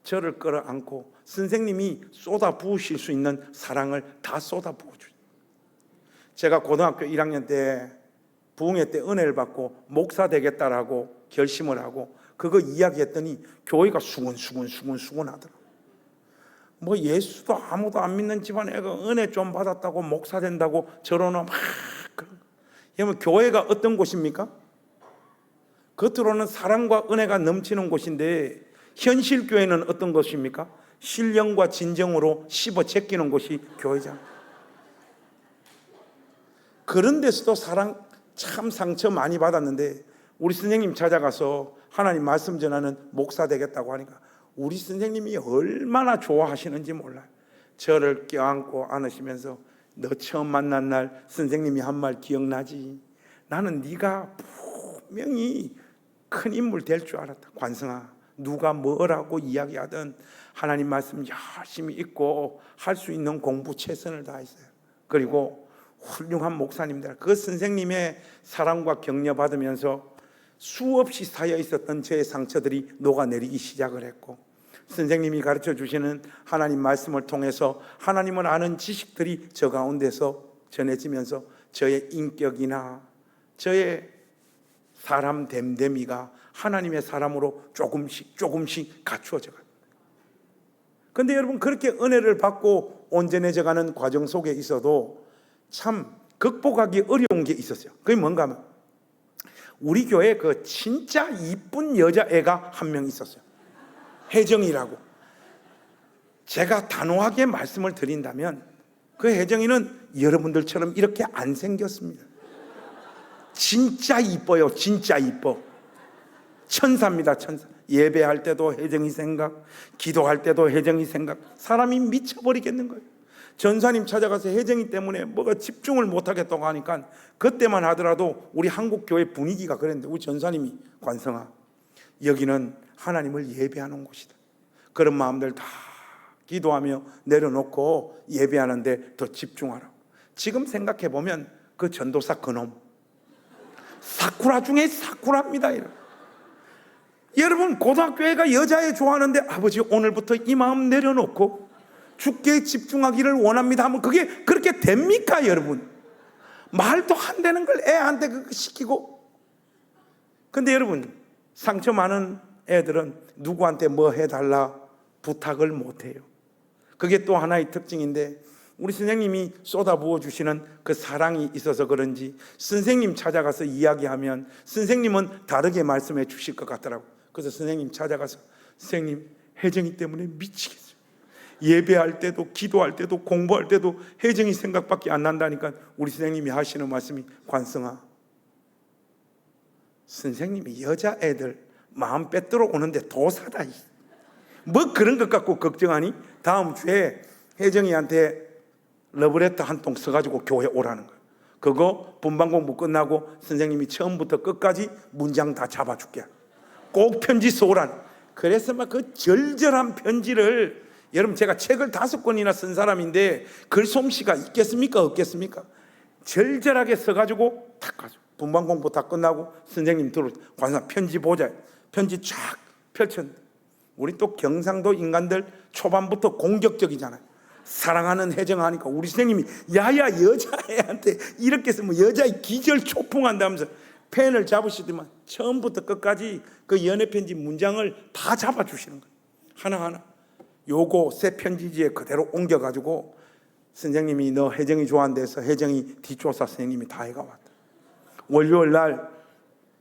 저를 끌어안고 선생님이 쏟아 부으실 수 있는 사랑을 다 쏟아 부어주죠. 제가 고등학교 1학년 때 부흥회 때 은혜를 받고 목사 되겠다라고 결심을 하고 그거 이야기했더니 교회가 수근수근 하더라고요. 뭐 예수도 아무도 안 믿는 집안 애가 은혜 좀 받았다고 목사 된다고 저러나 막 그러면 교회가 어떤 곳입니까? 겉으로는 사랑과 은혜가 넘치는 곳인데 현실 교회는 어떤 곳입니까? 신령과 진정으로 씹어 제끼는 곳이 교회잖아요. 그런 데서도 사랑 참 상처 많이 받았는데 우리 선생님 찾아가서 하나님 말씀 전하는 목사 되겠다고 하니까 우리 선생님이 얼마나 좋아하시는지 몰라요. 저를 껴안고 안으시면서 너 처음 만난 날 선생님이 한 말 기억나지? 나는 네가 분명히 큰 인물 될 줄 알았다. 관성아, 누가 뭐라고 이야기하든 하나님 말씀 열심히 읽고 할 수 있는 공부 최선을 다했어요. 그리고 훌륭한 목사님들, 그 선생님의 사랑과 격려 받으면서 수없이 쌓여 있었던 저의 상처들이 녹아내리기 시작을 했고, 선생님이 가르쳐 주시는 하나님 말씀을 통해서 하나님을 아는 지식들이 저 가운데서 전해지면서 저의 인격이나 저의 사람 됨됨이가 하나님의 사람으로 조금씩 갖추어져 가요. 그런데 여러분, 그렇게 은혜를 받고 온전해져 가는 과정 속에 있어도 참 극복하기 어려운 게 있었어요. 그게 뭔가 하면 우리 교회에 그 진짜 이쁜 여자애가 한 명 있었어요. 혜정이라고. 제가 단호하게 말씀을 드린다면 그 혜정이는 여러분들처럼 이렇게 안 생겼습니다. 진짜 이뻐요. 진짜 이뻐. 천사입니다. 천사. 예배할 때도 혜정이 생각, 기도할 때도 혜정이 생각. 사람이 미쳐버리겠는 거예요. 전사님 찾아가서 혜정이 때문에 뭐가 집중을 못하겠다고 하니까 그때만 하더라도 우리 한국 교회 분위기가 그랬는데 우리 전사님이 관성아, 여기는 하나님을 예배하는 곳이다. 그런 마음들 다 기도하며 내려놓고 예배하는데 더 집중하라고. 지금 생각해보면 그 전도사 그놈 사쿠라 중에 사쿠라입니다. 여러분, 고등학교애가 여자애 좋아하는데 아버지 오늘부터 이 마음 내려놓고 주께 집중하기를 원합니다 하면 그게 그렇게 됩니까? 여러분, 말도 안 되는 걸 애한테 그거 시키고. 근데 여러분, 상처 많은 애들은 누구한테 뭐 해달라 부탁을 못해요. 그게 또 하나의 특징인데 우리 선생님이 쏟아부어 주시는 그 사랑이 있어서 그런지 선생님 찾아가서 이야기하면 선생님은 다르게 말씀해 주실 것 같더라고. 그래서 선생님 찾아가서 선생님 혜정이 때문에 미치겠어요. 예배할 때도 기도할 때도 공부할 때도 혜정이 생각밖에 안 난다니까 우리 선생님이 하시는 말씀이 관성아, 선생님이 여자애들 마음 빼들어 오는데 도사다. 뭐 그런 것 갖고 걱정하니? 다음 주에 혜정이한테 러브레터 한 통 써가지고 교회 오라는 거예요. 그거 분반 공부 끝나고 선생님이 처음부터 끝까지 문장 다 잡아줄게. 꼭 편지 써오라는. 그래서 막 그 절절한 편지를, 여러분 제가 책을 5권이나 쓴 사람인데 글솜씨가 있겠습니까? 없겠습니까? 절절하게 써가지고 탁 가죠. 분반 공부 다 끝나고 선생님 들어 관상 편지 보자. 편지 쫙 펼쳤는데 우리 또 경상도 인간들 초반부터 공격적이잖아요. 사랑하는 혜정하니까 우리 선생님이 야야 여자애한테 이렇게 쓰면 여자애 기절 초풍한다면서 펜을 잡으시더만 처음부터 끝까지 그 연애편지 문장을 다 잡아주시는 거예요. 하나하나. 요거 새 편지지에 그대로 옮겨가지고 선생님이 너 혜정이 좋아한대서 혜정이 뒷조사 선생님이 다 해가 왔다. 월요일 날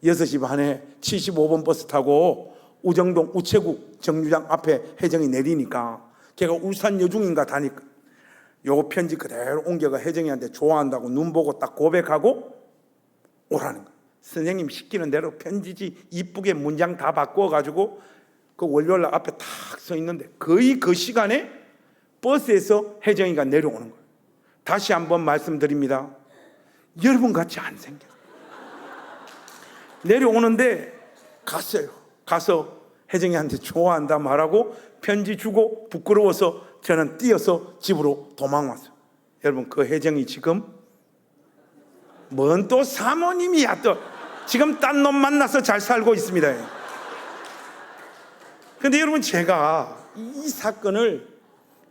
6시 반에 75번 버스 타고 우정동 우체국 정류장 앞에 혜정이 내리니까 걔가 울산 여중인가 다니까 요거 편지 그대로 옮겨가 혜정이한테 좋아한다고 눈 보고 딱 고백하고 오라는 거예요. 선생님 시키는 대로 편지지 이쁘게 문장 다 바꿔가지고 그 월요일날 앞에 탁 서 있는데 거의 그 시간에 버스에서 혜정이가 내려오는 거예요. 다시 한번 말씀드립니다. 여러분 같이 안 생겼어요. 내려오는데 갔어요. 가서 혜정이한테 좋아한다 말하고 편지 주고 부끄러워서 저는 뛰어서 집으로 도망왔어요. 여러분 그 혜정이 지금 뭔 또 사모님이야 또 지금 딴 놈 만나서 잘 살고 있습니다. 근데 여러분 제가 이 사건을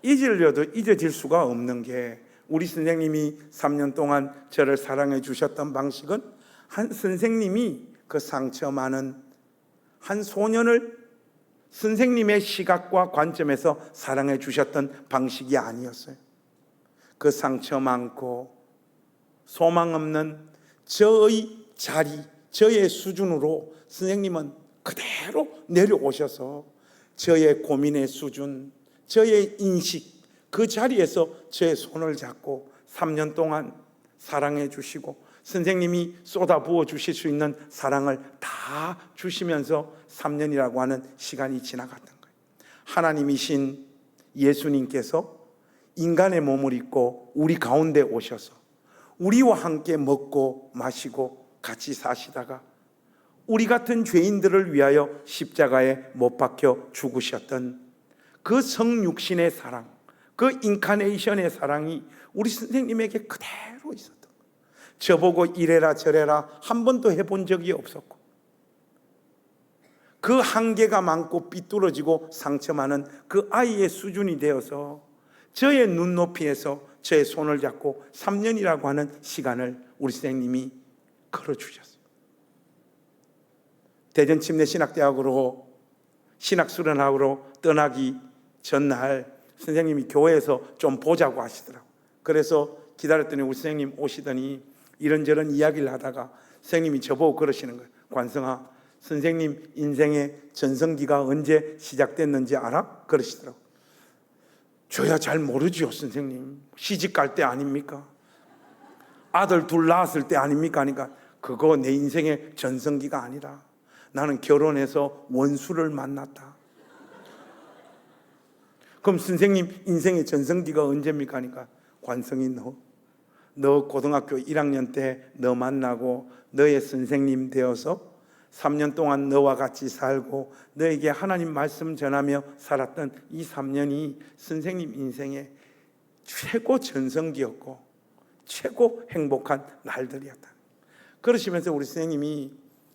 잊으려도 잊어질 수가 없는 게 우리 선생님이 3년 동안 저를 사랑해 주셨던 방식은 한 선생님이 그 상처 많은 한 소년을 선생님의 시각과 관점에서 사랑해 주셨던 방식이 아니었어요. 그 상처 많고 소망 없는 저의 자리, 저의 수준으로 선생님은 그대로 내려오셔서 저의 고민의 수준, 저의 인식, 그 자리에서 저의 손을 잡고 3년 동안 사랑해 주시고 선생님이 쏟아부어 주실 수 있는 사랑을 다 주시면서 3년이라고 하는 시간이 지나갔던 거예요. 하나님이신 예수님께서 인간의 몸을 입고 우리 가운데 오셔서 우리와 함께 먹고 마시고 같이 사시다가 우리 같은 죄인들을 위하여 십자가에 못 박혀 죽으셨던 그 성육신의 사랑, 그 인카네이션의 사랑이 우리 선생님에게 그대로 있었던 거예요. 저보고 이래라 저래라 한 번도 해본 적이 없었고 그 한계가 많고 삐뚤어지고 상처 많은 그 아이의 수준이 되어서 저의 눈높이에서 저의 손을 잡고 3년이라고 하는 시간을 우리 선생님이 걸어주셨어요. 대전침례신학대학으로 신학수련학으로 떠나기 전날 선생님이 교회에서 좀 보자고 하시더라고요. 그래서 기다렸더니 우리 선생님 오시더니 이런저런 이야기를 하다가 선생님이 저보고 그러시는 거예요. 관성아, 선생님 인생의 전성기가 언제 시작됐는지 알아? 그러시더라고요. 저야 잘 모르지요, 선생님. 시집 갈 때 아닙니까? 아들 둘 낳았을 때 아닙니까? 하니까 그거 내 인생의 전성기가 아니라 나는 결혼해서 원수를 만났다. 그럼 선생님 인생의 전성기가 언제입니까? 하니까 관성이 너 고등학교 1학년 때 너 만나고 너의 선생님 되어서 3년 동안 너와 같이 살고 너에게 하나님 말씀 전하며 살았던 이 3년이 선생님 인생의 최고 전성기였고 최고 행복한 날들이었다. 그러시면서 우리 선생님이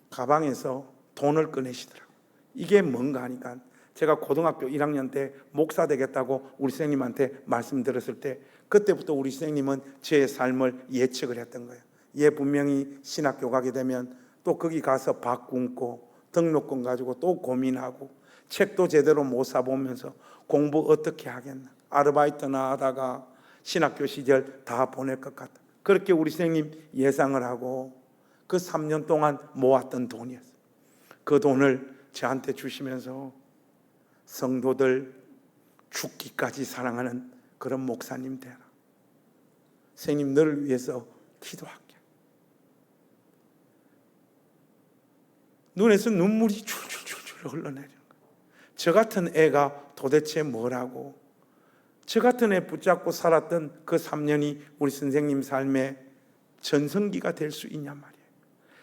가방에서 돈을 꺼내시더라고요. 이게 뭔가 하니까 제가 고등학교 1학년 때 목사 되겠다고 우리 선생님한테 말씀드렸을 때 그때부터 우리 선생님은 제 삶을 예측을 했던 거예요. 얘 분명히 신학교 가게 되면 또 거기 가서 밥 굶고 등록금 가지고 또 고민하고 책도 제대로 못 사보면서 공부 어떻게 하겠나, 아르바이트나 하다가 신학교 시절 다 보낼 것 같다. 그렇게 우리 선생님 예상을 하고 그 3년 동안 모았던 돈이었어요. 그 돈을 저한테 주시면서 성도들 죽기까지 사랑하는 그런 목사님 되라. 선생님 너를 위해서 기도할게. 눈에서 눈물이 줄줄줄줄 흘러내리는 거예요. 저 같은 애가 도대체 뭐라고, 저 같은 애 붙잡고 살았던 그 3년이 우리 선생님 삶의 전성기가 될 수 있냔 말이에요.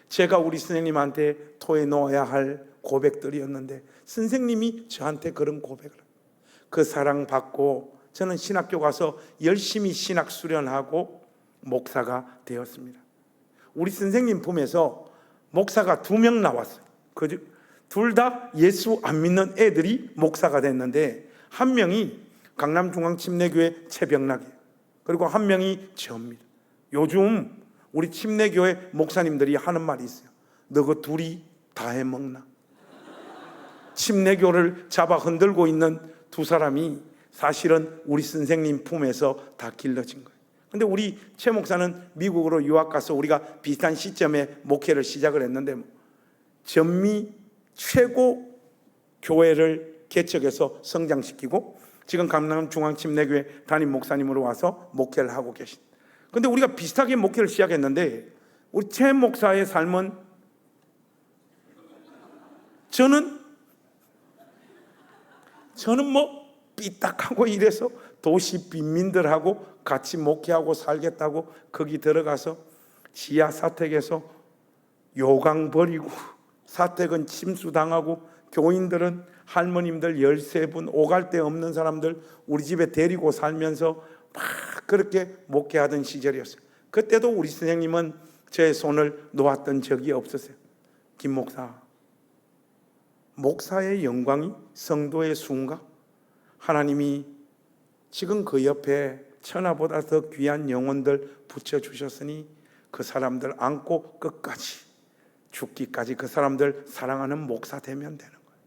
제가 우리 선생님한테 토해놓아야 할 고백들이었는데 선생님이 저한테 그런 고백을, 그 사랑받고 저는 신학교 가서 열심히 신학 수련하고 목사가 되었습니다. 우리 선생님 품에서 목사가 2명 나왔어요. 둘 다 예수 안 믿는 애들이 목사가 됐는데 한 명이 강남중앙침례교회 최병락이에요. 그리고 한 명이 저입니다. 요즘 우리 침례교회 목사님들이 하는 말이 있어요. 너 그 둘이 다 해먹나? 침례교를 잡아 흔들고 있는 두 사람이 사실은 우리 선생님 품에서 다 길러진 거예요. 근데 우리 최 목사는 미국으로 유학 가서 우리가 비슷한 시점에 목회를 시작을 했는데 전미 최고 교회를 개척해서 성장시키고 지금 강남중앙침례교회 담임 목사님으로 와서 목회를 하고 계신. 근데 우리가 비슷하게 목회를 시작했는데 우리 최 목사의 삶은 저는 뭐 삐딱하고 이래서 도시 빈민들하고 같이 목회하고 살겠다고 거기 들어가서 지하 사택에서 요강 버리고 사택은 침수당하고 교인들은 할머님들 13분 오갈 데 없는 사람들 우리 집에 데리고 살면서 막 그렇게 목회하던 시절이었어요. 그때도 우리 선생님은 제 손을 놓았던 적이 없었어요. 김 목사, 목사의 영광이 성도의 수인가? 하나님이 지금 그 옆에 천하보다 더 귀한 영혼들 붙여주셨으니 그 사람들 안고 끝까지 죽기까지 그 사람들 사랑하는 목사 되면 되는 거예요.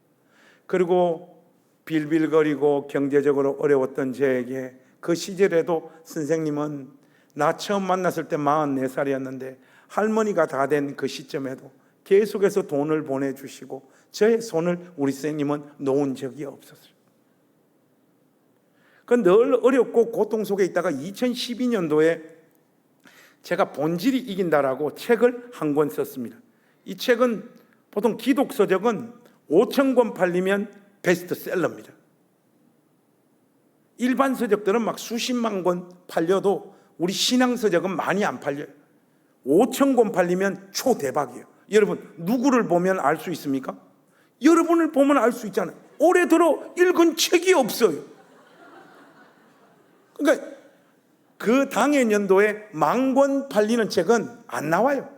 그리고 빌빌거리고 경제적으로 어려웠던 저에게 그 시절에도 선생님은 나 처음 만났을 때 44살이었는데 할머니가 다 된 그 시점에도 계속해서 돈을 보내주시고 저의 손을 우리 선생님은 놓은 적이 없었어요. 늘 어렵고 고통 속에 있다가 2012년도에 제가 본질이 이긴다라고 책을 한 권 썼습니다. 이 책은 보통 기독 서적은 5,000권 팔리면 베스트셀러입니다. 일반 서적들은 막 수십만 권 팔려도 우리 신앙 서적은 많이 안 팔려요. 5,000권 팔리면 초대박이에요. 여러분 누구를 보면 알 수 있습니까? 여러분을 보면 알 수 있잖아요. 올해 들어 읽은 책이 없어요. 그러니까 그 당해 년도에 10,000권 팔리는 책은 안 나와요.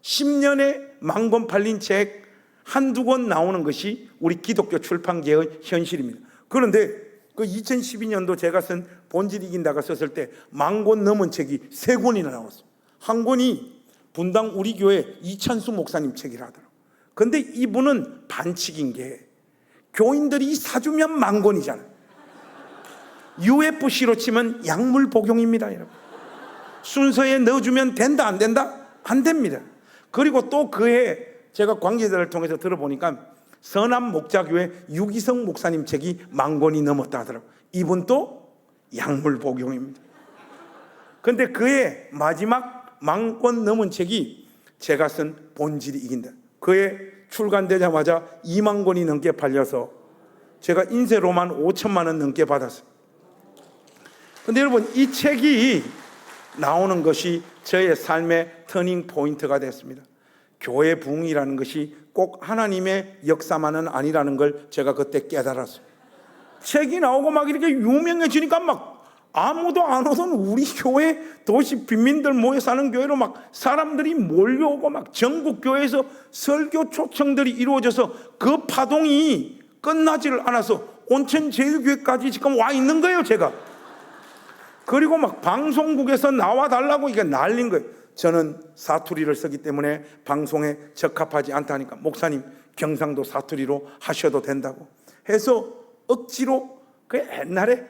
10년에 10,000권 팔린 책 한두 권 나오는 것이 우리 기독교 출판계의 현실입니다. 그런데 그 2012년도 제가 쓴 본질 이긴다가 썼을 때 10,000권 넘은 책이 3권이나 나왔어요. 한 권이 분당 우리 교회 이찬수 목사님 책이라더라고요. 근데 이분은 반칙인 게 교인들이 사주면 10,000권이잖아요. UFC로 치면 약물 복용입니다, 여러분. 순서에 넣어주면 된다 안 된다? 안 됩니다. 그리고 또 그해 제가 관계자를 통해서 들어보니까 서남 목자교회 유기성 목사님 책이 10,000권이 넘었다 하더라고요. 이분도 약물 복용입니다. 근데 그해 마지막 10,000권 넘은 책이 제가 쓴 본질이 이긴다. 그해 출간되자마자 20,000권이 넘게 팔려서 제가 인쇄로만 5천만 원 넘게 받았어요. 근데 여러분, 이 책이 나오는 것이 저의 삶의 터닝 포인트가 됐습니다. 교회 부흥이라는 것이 꼭 하나님의 역사만은 아니라는 걸 제가 그때 깨달았어요. 책이 나오고 막 이렇게 유명해지니까 막 아무도 안 오던 우리 교회 도시 빈민들 모여 사는 교회로 막 사람들이 몰려오고 막 전국 교회에서 설교 초청들이 이루어져서 그 파동이 끝나지를 않아서 온천제일교회까지 지금 와 있는 거예요, 제가. 그리고 막 방송국에서 나와달라고 이게 난린 거예요. 저는 사투리를 쓰기 때문에 방송에 적합하지 않다니까 목사님 경상도 사투리로 하셔도 된다고 해서 억지로 그 옛날에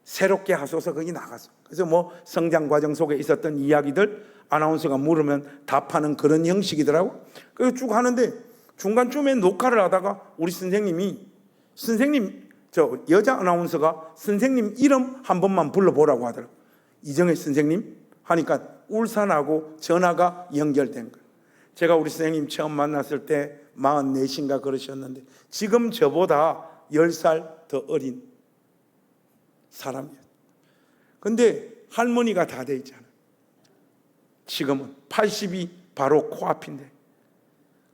새롭게 하소서 거기 나갔어. 그래서 뭐 성장 과정 속에 있었던 이야기들 아나운서가 물으면 답하는 그런 형식이더라고. 그래서 쭉 하는데 중간쯤에 녹화를 하다가 우리 선생님 저 여자 아나운서가 선생님 이름 한 번만 불러보라고 하더라고. 이정혜 선생님 하니까 울산하고 전화가 연결된 거예요. 제가 우리 선생님 처음 만났을 때 44인가 그러셨는데 지금 저보다 10살 더 어린 사람이에요. 근데 할머니가 다 돼 있잖아요. 지금은 80이 바로 코앞인데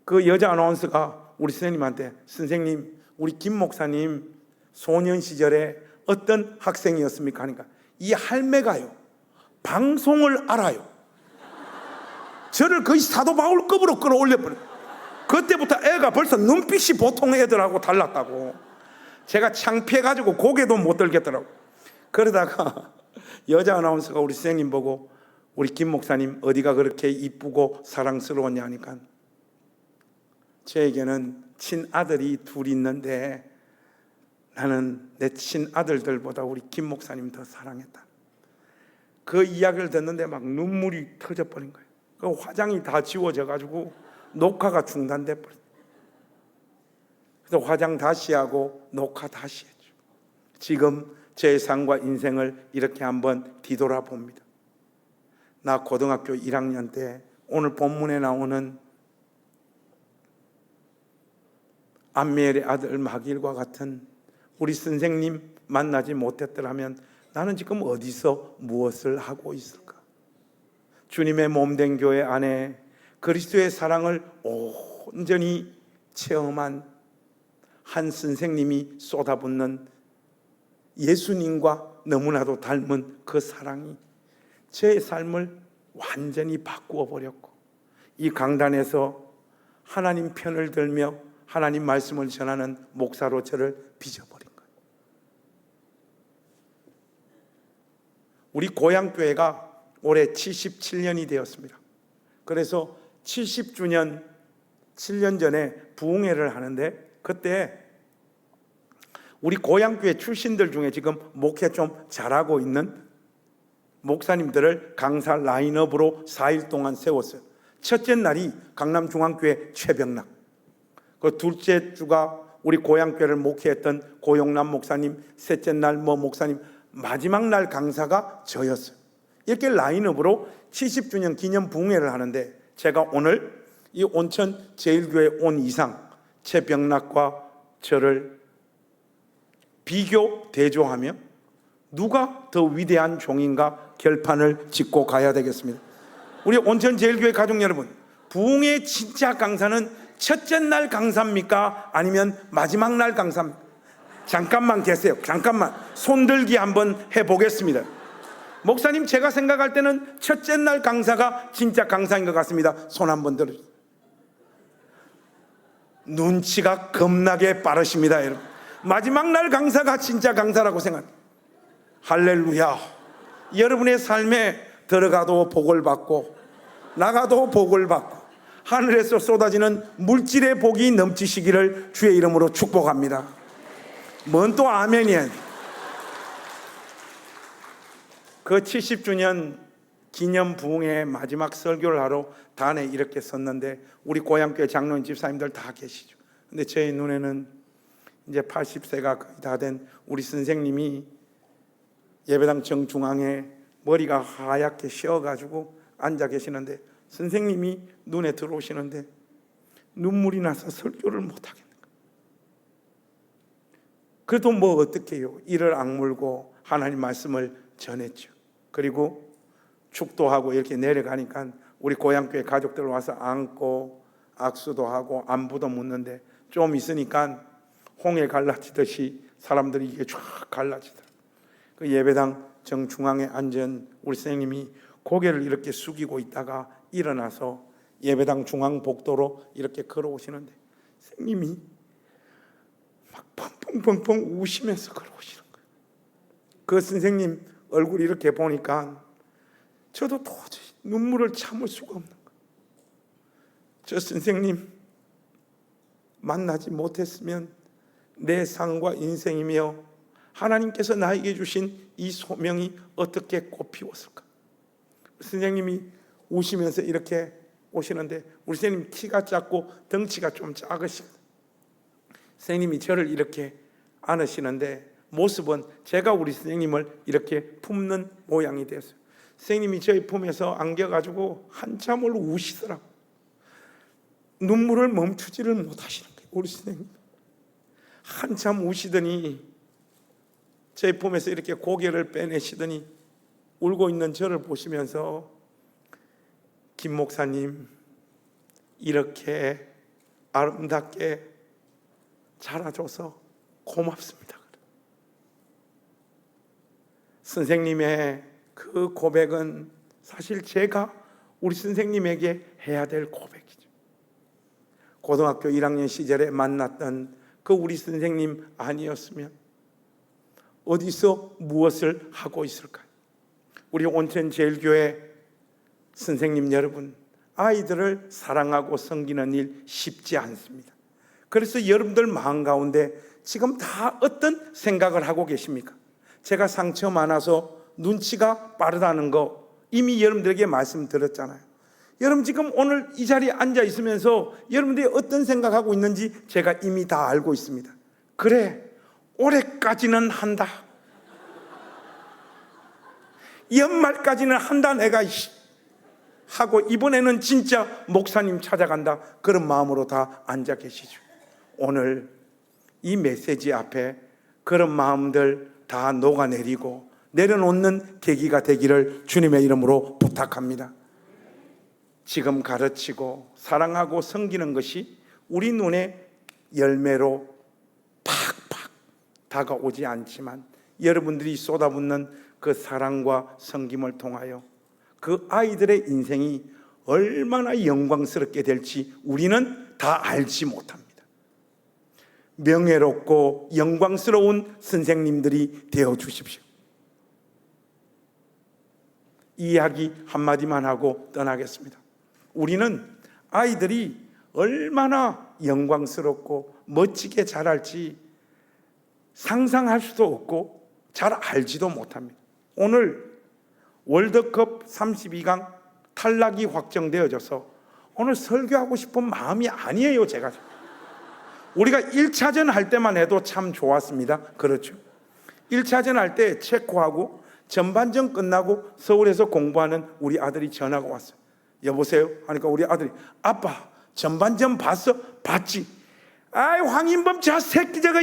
그 여자 아나운서가 우리 선생님한테 선생님 우리 김 목사님 소년 시절에 어떤 학생이었습니까? 하니까 이 할매가요 방송을 알아요. 저를 거의 사도 바울급으로 끌어올려버려요. 그때부터 애가 벌써 눈빛이 보통 애들하고 달랐다고. 제가 창피해가지고 고개도 못 들겠더라고. 그러다가 여자 아나운서가 우리 선생님 보고 우리 김 목사님 어디가 그렇게 이쁘고 사랑스러웠냐 하니까 저에게는 친아들이 둘 있는데 나는 내 친아들들보다 우리 김 목사님 더 사랑했다. 그 이야기를 듣는데 막 눈물이 터져버린 거예요. 그 화장이 다 지워져가지고 녹화가 중단돼 버렸어요. 그래서 화장 다시 하고 녹화 다시 했죠. 지금 제 삶과 인생을 이렇게 한번 뒤돌아봅니다. 나 고등학교 1학년 때 오늘 본문에 나오는 암미엘의 아들 마길과 같은 우리 선생님 만나지 못했더라면 나는 지금 어디서 무엇을 하고 있을까? 주님의 몸된 교회 안에 그리스도의 사랑을 온전히 체험한 한 선생님이 쏟아붓는 예수님과 너무나도 닮은 그 사랑이 제 삶을 완전히 바꾸어 버렸고 이 강단에서 하나님 편을 들며 하나님 말씀을 전하는 목사로 저를 빚어버린 거예요. 우리 고향교회가 올해 77년이 되었습니다. 그래서 70주년 7년 전에 부흥회를 하는데 그때 우리 고향교회 출신들 중에 지금 목회 좀 잘하고 있는 목사님들을 강사 라인업으로 4일 동안 세웠어요. 첫째 날이 강남중앙교회 최병락, 그 둘째 주가 우리 고향교회를 목회했던 고용남 목사님, 셋째 날 목사님, 마지막 날 강사가 저였어요. 이렇게 라인업으로 70주년 기념 부흥회를 하는데 제가 오늘 이 온천 제일교회 온 이상 최병락과 저를 비교 대조하며 누가 더 위대한 종인가 결판을 짓고 가야 되겠습니다. 우리 온천 제일교회 가족 여러분, 부흥의 진짜 강사는 첫째 날 강사입니까? 아니면 마지막 날 강사입니까? 잠깐만 계세요. 잠깐만 손들기 한번 해보겠습니다. 목사님, 제가 생각할 때는 첫째 날 강사가 진짜 강사인 것 같습니다. 손 한번 들어주세요. 눈치가 겁나게 빠르십니다, 여러분. 마지막 날 강사가 진짜 강사라고 생각합니다. 할렐루야. 여러분의 삶에 들어가도 복을 받고 나가도 복을 받고 하늘에서 쏟아지는 물질의 복이 넘치시기를 주의 이름으로 축복합니다. 뭔 또 아멘이야. 그 70주년 기념 부흥회 마지막 설교를 하러 단에 이렇게 섰는데 우리 고향교회 장로님 집사님들 다 계시죠. 근데 제 눈에는 이제 80세가 거의 다 된 우리 선생님이 예배당 정중앙에 머리가 하얗게 쉬어가지고 앉아 계시는데 선생님이 눈에 들어오시는데 눈물이 나서 설교를 못 하겠는 거예요. 그래도 뭐 어떻게 해요? 이를 악물고 하나님 말씀을 전했죠. 그리고 축도하고 이렇게 내려가니까 우리 고향교회 가족들 와서 안고 악수도 하고 안부도 묻는데 좀 있으니까 홍해 갈라지듯이 사람들이 이게 쫙 갈라지더라고요. 그 예배당 정중앙에 앉은 우리 선생님이 고개를 이렇게 숙이고 있다가 일어나서 예배당 중앙 복도로 이렇게 걸어오시는데 선생님이 막 펑펑펑펑 우시면서 걸어오시는 거예요. 그 선생님 얼굴 이렇게 보니까 저도 도저히 눈물을 참을 수가 없는 거예요. 저 선생님 만나지 못했으면 내 삶과 인생이며 하나님께서 나에게 주신 이 소명이 어떻게 꽃피웠을까? 선생님이 우시면서 이렇게 오시는데 우리 선생님 키가 작고 덩치가 좀 작으시고 선생님이 저를 이렇게 안으시는데 모습은 제가 우리 선생님을 이렇게 품는 모양이 됐어요. 선생님이 저희 품에서 안겨가지고 한참을 우시더라고요. 눈물을 멈추지를 못하시는 거예요. 우리 선생님 한참 우시더니 제 품에서 이렇게 고개를 빼내시더니 울고 있는 저를 보시면서 김 목사님 이렇게 아름답게 자라줘서 고맙습니다. 선생님의 그 고백은 사실 제가 우리 선생님에게 해야 될 고백이죠. 고등학교 1학년 시절에 만났던 그 우리 선생님 아니었으면 어디서 무엇을 하고 있을까요? 우리 온천제일교회 선생님 여러분, 아이들을 사랑하고 섬기는 일 쉽지 않습니다. 그래서 여러분들 마음 가운데 지금 다 어떤 생각을 하고 계십니까? 제가 상처 많아서 눈치가 빠르다는 거 이미 여러분들에게 말씀드렸잖아요. 여러분 지금 오늘 이 자리에 앉아 있으면서 여러분들이 어떤 생각하고 있는지 제가 이미 다 알고 있습니다. 그래, 올해까지는 한다. 연말까지는 한다 내가 하고 이번에는 진짜 목사님 찾아간다. 그런 마음으로 다 앉아 계시죠. 오늘 이 메시지 앞에 그런 마음들 다 녹아내리고 내려놓는 계기가 되기를 주님의 이름으로 부탁합니다. 지금 가르치고 사랑하고 섬기는 것이 우리 눈에 열매로 팍팍 다가오지 않지만 여러분들이 쏟아붓는 그 사랑과 섬김을 통하여 그 아이들의 인생이 얼마나 영광스럽게 될지 우리는 다 알지 못합니다. 명예롭고 영광스러운 선생님들이 되어 주십시오. 이 이야기 한마디만 하고 떠나겠습니다. 우리는 아이들이 얼마나 영광스럽고 멋지게 자랄지 상상할 수도 없고 잘 알지도 못합니다. 오늘 월드컵 32강 탈락이 확정되어져서 오늘 설교하고 싶은 마음이 아니에요. 제가 우리가 1차전 할 때만 해도 참 좋았습니다. 그렇죠? 1차전 할 때 체코하고 전반전 끝나고 서울에서 공부하는 우리 아들이 전화가 왔어요. 여보세요? 하니까 우리 아들이 아빠 전반전 봤어? 봤지? 아이 황인범 저 새끼 저거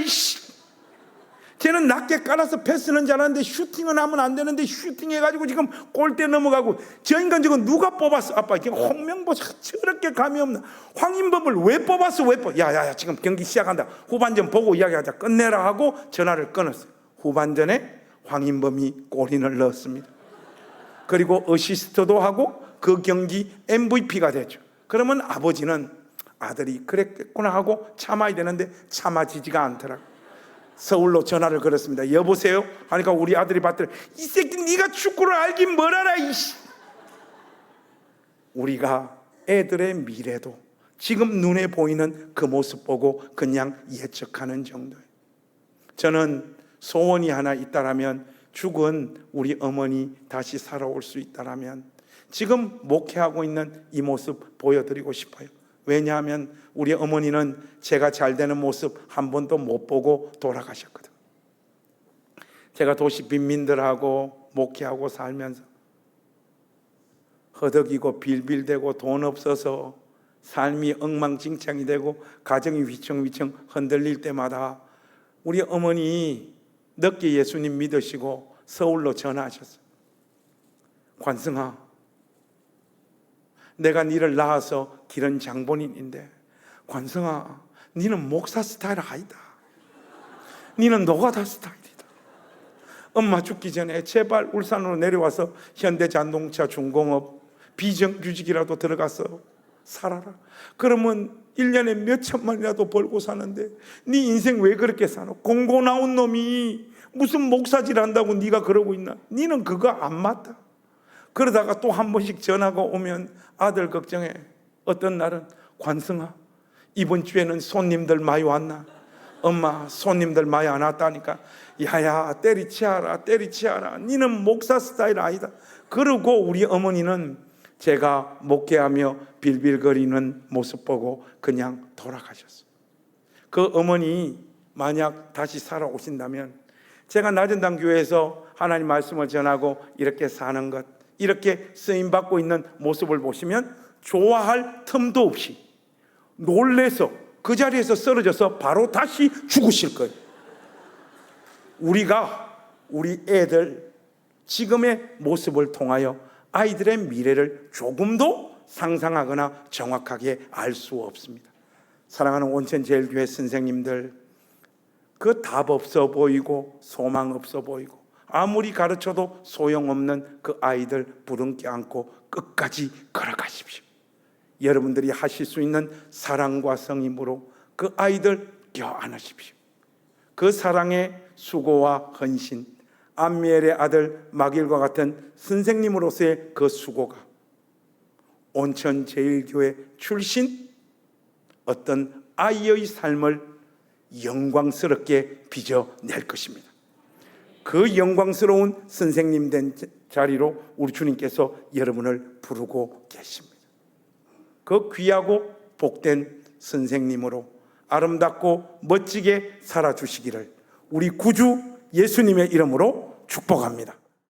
쟤는 낮게 깔아서 패스는 잘하는데 슈팅은 하면 안 되는데 슈팅해가지고 지금 골대 넘어가고 저 인간 저거 누가 뽑았어? 아빠 이게 홍명보 저렇게 감이 없나? 황인범을 왜 뽑았어? 왜 뽑았어? 야야야 지금 경기 시작한다. 후반전 보고 이야기하자. 끝내라 하고 전화를 끊었어요. 후반전에 황인범이 골인을 넣었습니다. 그리고 어시스트도 하고 그 경기 MVP가 됐죠. 그러면 아버지는 아들이 그랬구나 하고 참아야 되는데 참아지지가 않더라고요. 서울로 전화를 걸었습니다. 여보세요? 하니까 우리 아들이 받더래. 이 새끼 네가 축구를 알긴 뭘 알아 이씨. 우리가 애들의 미래도 지금 눈에 보이는 그 모습 보고 그냥 예측하는 정도예요. 저는 소원이 하나 있다라면 죽은 우리 어머니 다시 살아올 수 있다라면 지금 목회하고 있는 이 모습 보여드리고 싶어요. 왜냐하면 우리 어머니는 제가 잘 되는 모습 한 번도 못 보고 돌아가셨거든. 제가 도시 빈민들하고 목회하고 살면서 허덕이고 빌빌대고 돈 없어서 삶이 엉망진창이 되고 가정이 휘청휘청 흔들릴 때마다 우리 어머니 늦게 예수님 믿으시고 서울로 전화하셨어요. 관승아, 내가 니를 낳아서 기른 장본인인데 관승아, 니는 목사 스타일 아니다. 니는 노가다 스타일이다. 엄마 죽기 전에 제발 울산으로 내려와서 현대자동차 중공업 비정규직이라도 들어가서 살아라. 그러면 1년에 몇 천만이라도 벌고 사는데 네 인생 왜 그렇게 사노? 공고 나온 놈이 무슨 목사질 한다고 네가 그러고 있나? 니는 그거 안 맞다. 그러다가 또 한 번씩 전화가 오면 아들 걱정해. 어떤 날은 관승아, 이번 주에는 손님들 많이 왔나? 엄마, 손님들 많이 안 왔다니까. 야야, 때리치아라, 때리치아라. 니는 목사 스타일 아니다. 그러고 우리 어머니는 제가 목회하며 빌빌거리는 모습 보고 그냥 돌아가셨어요. 그 어머니 만약 다시 살아오신다면 제가 낮은당 교회에서 하나님 말씀을 전하고 이렇게 사는 것, 이렇게 쓰임받고 있는 모습을 보시면 좋아할 틈도 없이 놀래서 그 자리에서 쓰러져서 바로 다시 죽으실 거예요. 우리가 우리 애들 지금의 모습을 통하여 아이들의 미래를 조금도 상상하거나 정확하게 알 수 없습니다. 사랑하는 온천제일교회 선생님들, 그 답 없어 보이고 소망 없어 보이고 아무리 가르쳐도 소용없는 그 아이들 부둥켜 안고 끝까지 걸어가십시오. 여러분들이 하실 수 있는 사랑과 성임으로 그 아이들 껴안으십시오. 그 사랑의 수고와 헌신, 암미엘의 아들 마길과 같은 선생님으로서의 그 수고가 온천제일교회 출신 어떤 아이의 삶을 영광스럽게 빚어낼 것입니다. 그 영광스러운 선생님 된 자리로 우리 주님께서 여러분을 부르고 계십니다. 그 귀하고 복된 선생님으로 아름답고 멋지게 살아주시기를 우리 구주 예수님의 이름으로 축복합니다.